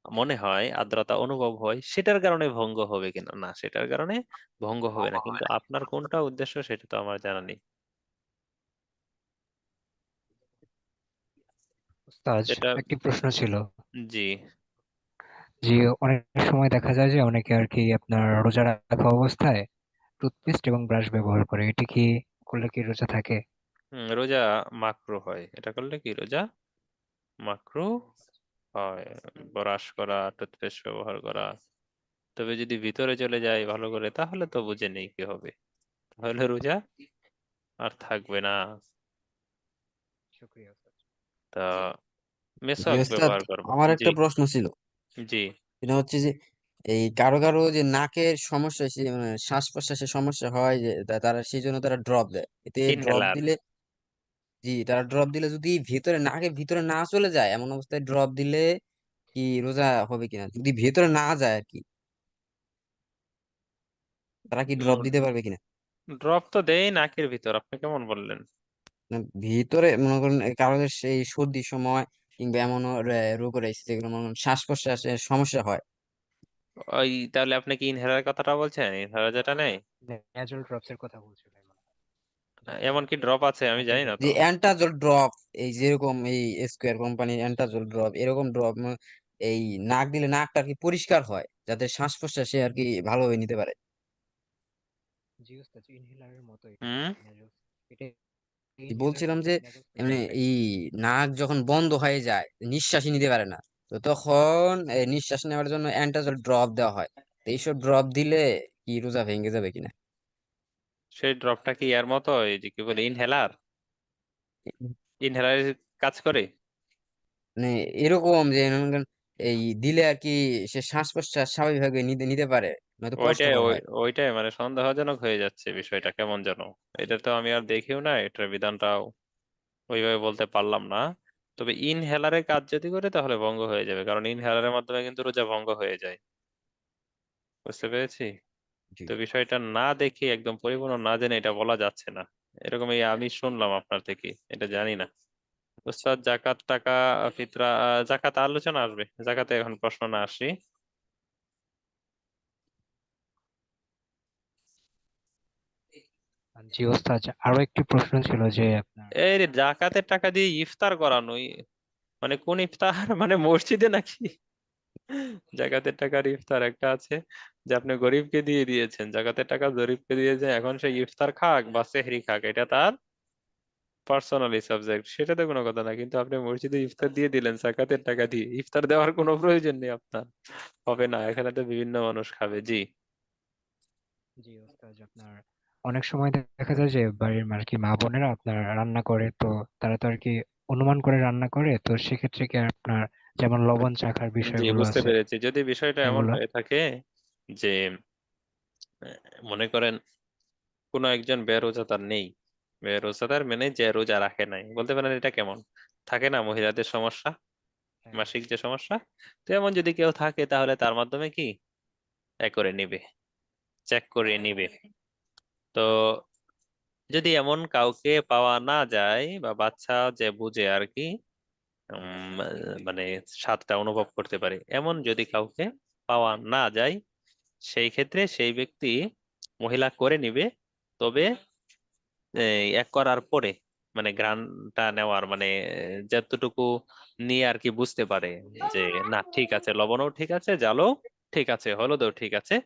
মনে হয়, আর্দ্রতা অনুভব হয়, সেটার কারণে ভঙ্গ হবে কিনা? না, সেটার কারণে ভঙ্গ হবে না, কিন্তু আপনার কোনটা উদ্দেশ্য সেটা তো আমার জানা নেই। উস্তাদ, এটা একটি প্রশ্ন ছিল জি। যে অনেক সময় দেখা যায় যে অনেকে আর কি আপনার রোজা রাখা অবস্থায় টুথপেস্ট এবং ব্রাশ ব্যবহার করে, এটি কি করলে কি রোজা থাকে? রোজা মাকরু হয়, এটা করলে কি রোজা মাকরু হয়, ব্রাশ করা, টুথপেস্ট ব্যবহার করা। তবে যদি ভিতরে চলে যায় ভালো করে, তাহলে তো বুঝে নেই কি হবে, তাহলে রোজা আর থাকবে না। শুকরিয়া উস্তাদ। তা জি মেসওয়াক ওস্তাদ, ব্যবহার করবো। আমার জি। একটা প্রশ্ন ছিল। জি। এটা হচ্ছে যে এই কারো কারো যে নাকের সমস্যা, মানে শ্বাস প্রশ্বাসের সমস্যা হয়, যে তারা সেই জন্য তারা ড্রপ দেয়। এতে ড্রপ ইনহেলার। দিলে, জি তারা ড্রপ দিলে যদি ভিতরে নাকের ভিতরে না চলে যায়, এমন অবস্থায় ড্রপ দিলে কি রোজা হবে কিনা, যদি ভিতরে না যায় আর কি, তারা কি ড্রপ দিতে পারবে কিনা? ড্রপ তো দেয় নাকের ভিতর, আপনি কেমন বললেন? মানে ভিতরে মনে করেন কারো সেই সর্দির সময় কিংবা এমন রোগ রয়েছে যেগুলো মনে করেন শ্বাস প্রশ্বাসের সমস্যা হয়। ওই তাহলে আপনি কি ইনহেলার কথাটা বলছেন, ইনহেলার যেটা নেই? ন্যাজল ড্রপস এর কথা বলছি ভাই, যাতে এমন কি ড্রপ আছে? আমি নাকের জানি না ভিতর। তো। যে অ্যান্টাজল ড্রপ, এই যেরকম এই স্কোয়ার কোম্পানির অ্যান্টাজল ড্রপ, এরকম ড্রপ এই নাক দিলে নাকটা আর কি পরিষ্কার হয়, যাতে শ্বাস প্রশ্বাসে আর কি ভালোভাবে নিতে পারে। জি উস্তাদ, ইনহেলারের মতো এটাই হুম। nasal, এটাই ইনহেলার বলছিলাম টাইপ, যে nasal spray মানে টাইপের। এই নাক যখন বন্ধ হয়ে যায়, নিঃশ্বাসই নিতে পারে না, তো তখন এই নিঃশ্বাস নেওয়ার জন্য অ্যান্টাজল ড্রপ দেওয়া হয়। তো এইসব ড্রপ দিলে কি রোজা ভেঙে যাবে কিনা? সেই ড্রপটা কি এর মতো, এই যে কি বলে ইনহেলার, ইনহেলার কাজ করে? মানে এরকম যে মনে করেন এই দিলে আর কি সে শ্বাস প্রশ্বাস স্বাভাবিকভাবে নিতে নিতে পারে, নয়তো ওইটাই কষ্টকর হয়। ওইটাই মানে সন্দেহজনক হয়ে যাচ্ছে বিষয়টা, কেমন যেন। এটা তো আমি আর দেখিও না, এটার বিধানটাও ওইভাবে বলতে পারলাম না। তবে ইনহেলারের কাজ যদি করে তাহলে ভঙ্গ হয়ে যাবে, কারণ ইনহেলারের মাধ্যমে কিন্তু রোজা ভঙ্গ হয়ে যায়। বুঝতে পেরেছি। জি। তো বিষয়টা না দেখে, একদম পরিপূর্ণ না জেনে এটা বলা যাচ্ছে না। এরকম এই আমি শুনলাম আপনার থেকে, এটা জানি না। উস্তাদ, জাকাত টাকা, ফিতরা, জাকাত আলোচনা আসবে, জাকাতে এখন প্রশ্ন না আসি। জি ওস্তাদ, আরো একটি প্রশ্ন ছিল যে আপনার এই রে, জাকাতের টাকা দিয়ে ইফতার করানো, মানে কোন ইফতার? মানে মসজিদে নাকি? জাকাতের টাকার ইফতার একটা আছে, যে আপনি গরিবকে দিয়ে দিয়েছেন, জাকাতের টাকা গরিবকে দিয়েছেন, এখন সে ইফতার খাক বা সেহরি খাক, এটা তার পার্সোনালি সাবজেক্ট, সেটা তো কোনো কথা না, কিন্তু আপনি মসজিদে ইফতার দিয়ে দিলেন জাকাতের টাকা দিয়ে, ইফতার দেওয়ার কোনো প্রয়োজন নেই আপনার। হবে না, এখানে তো বিভিন্ন মানুষ খাবে। জি। জি ওস্তাদ, আপনার অনেক সময় দেখা যায় যে বাড়ির আর কি মা বোনেরা আপনার রান্না করে, তো তারা তো আর কি অনুমান করে রান্না করে, তো সেক্ষেত্রে কি আপনার যেমন লবণ চাখার জি, বিষয়গুলো বুঝতে আছে পেরেছি। যদি বিষয়টা এমন এগুলো। হয়ে থাকে যে মনে করেন কোনো একজন বেরোজাদার নেই, বেরোজাদার মানে যে রোজা রাখে নাই, বলতে পারেন এটা কেমন থাকে না, মহিলাদের সমস্যা, হ্যাঁ হ্যাঁ। মাসিক যে সমস্যা। তো এমন যদি কেউ থাকে তাহলে তার মাধ্যমে কি এ করে নিবে, চেক করে নিবে। তো যদি এমন কাউকে পাওয়া না যায়, বা বাচ্চা যে বুঝে আর কি, মানে স্বাদটা অনুভব করতে পারে, এমন যদি কাউকে পাওয়া না যায়, সেই ক্ষেত্রে সেই ব্যক্তি, মহিলা করে নিবে। তবে এক করার পরে, মানে ঘ্রাণটা নেওয়ার মানে যতটুকু নিয়ে আর কি বুঝতে পারে যে না ঠিক আছে, লবণও ঠিক আছে, জালও ঠিক আছে, হলুদও ঠিক আছে,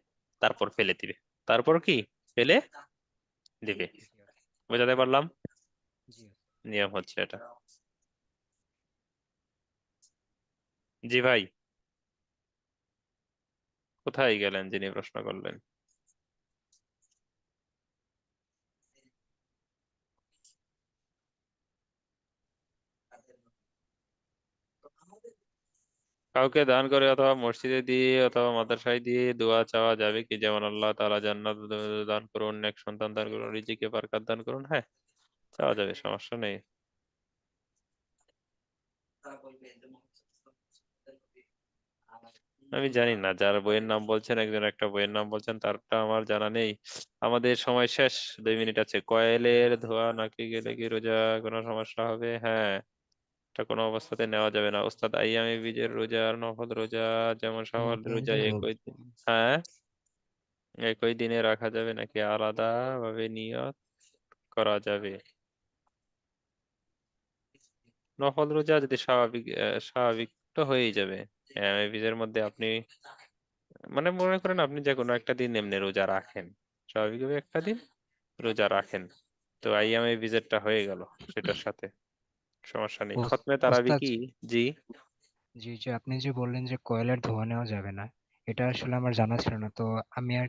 তারপর ফেলে দিবে। তারপর কি ফেলে দিবে। জি ওস্তাদ, বুঝাতে পারলাম? জি ওস্তাদ। নিয়ম হচ্ছে এটা। জি ভাই, কোথায় গেলেন যিনি প্রশ্ন করলেন? কাউকে দান করে অথবা মসজিদে দিয়ে অথবা মাদ্রাসায় দিয়ে দোয়া চাওয়া যাবে কি? যেমন আল্লাহ তাআলা জান্নাত দান করুন, নেক সন্তান দান করুন, রিজিকে বারাকাত দান করুন, হ্যাঁ চাওয়া যাবে, সমস্যা নেই। আমি জানি না, যার বইয়ের নাম বলছেন, একজন একটা বইয়ের নাম বলছেন, তারটা আমার জানা নেই। আমাদের সময় শেষ, 2 মিনিট আছে। কয়েলের ধোয়া নাকি গেলে কি রোজা কোনো সমস্যা হবে? হ্যাঁ, এটা কোনো অবস্থাতে নেওয়া যাবে না ওস্তাদ। আইয়ামে বীজের রোজা আর নফল রোজা যেমন শাওয়াল রোজা একই দিন, হ্যাঁ একই দিনে রাখা যাবে নাকি আলাদা ভাবে নিয়ত করা যাবে? নফল রোজা যদি স্বাভাবিক স্বাভাবিক তো হয়েই যাবে। আইয়ামে বীজের মধ্যে আপনি মানে মনে করেন আপনি যে কোনো একটা দিন এমনি রোজা রাখেন, স্বাভাবিকভাবে একটা দিন রোজা রাখেন, তো আইয়ামে বীজেরটা হয়ে গেল সেটার সাথে, সমস্যা নেই। খতমে তারাবি ওস্তাদ, কি? জি। জি জি, আপনি যে বললেন যে কয়েলের ধোঁয়া নেওয়া যাবে না, এটা আসলে আমার জানা ছিল না। তো আমি আর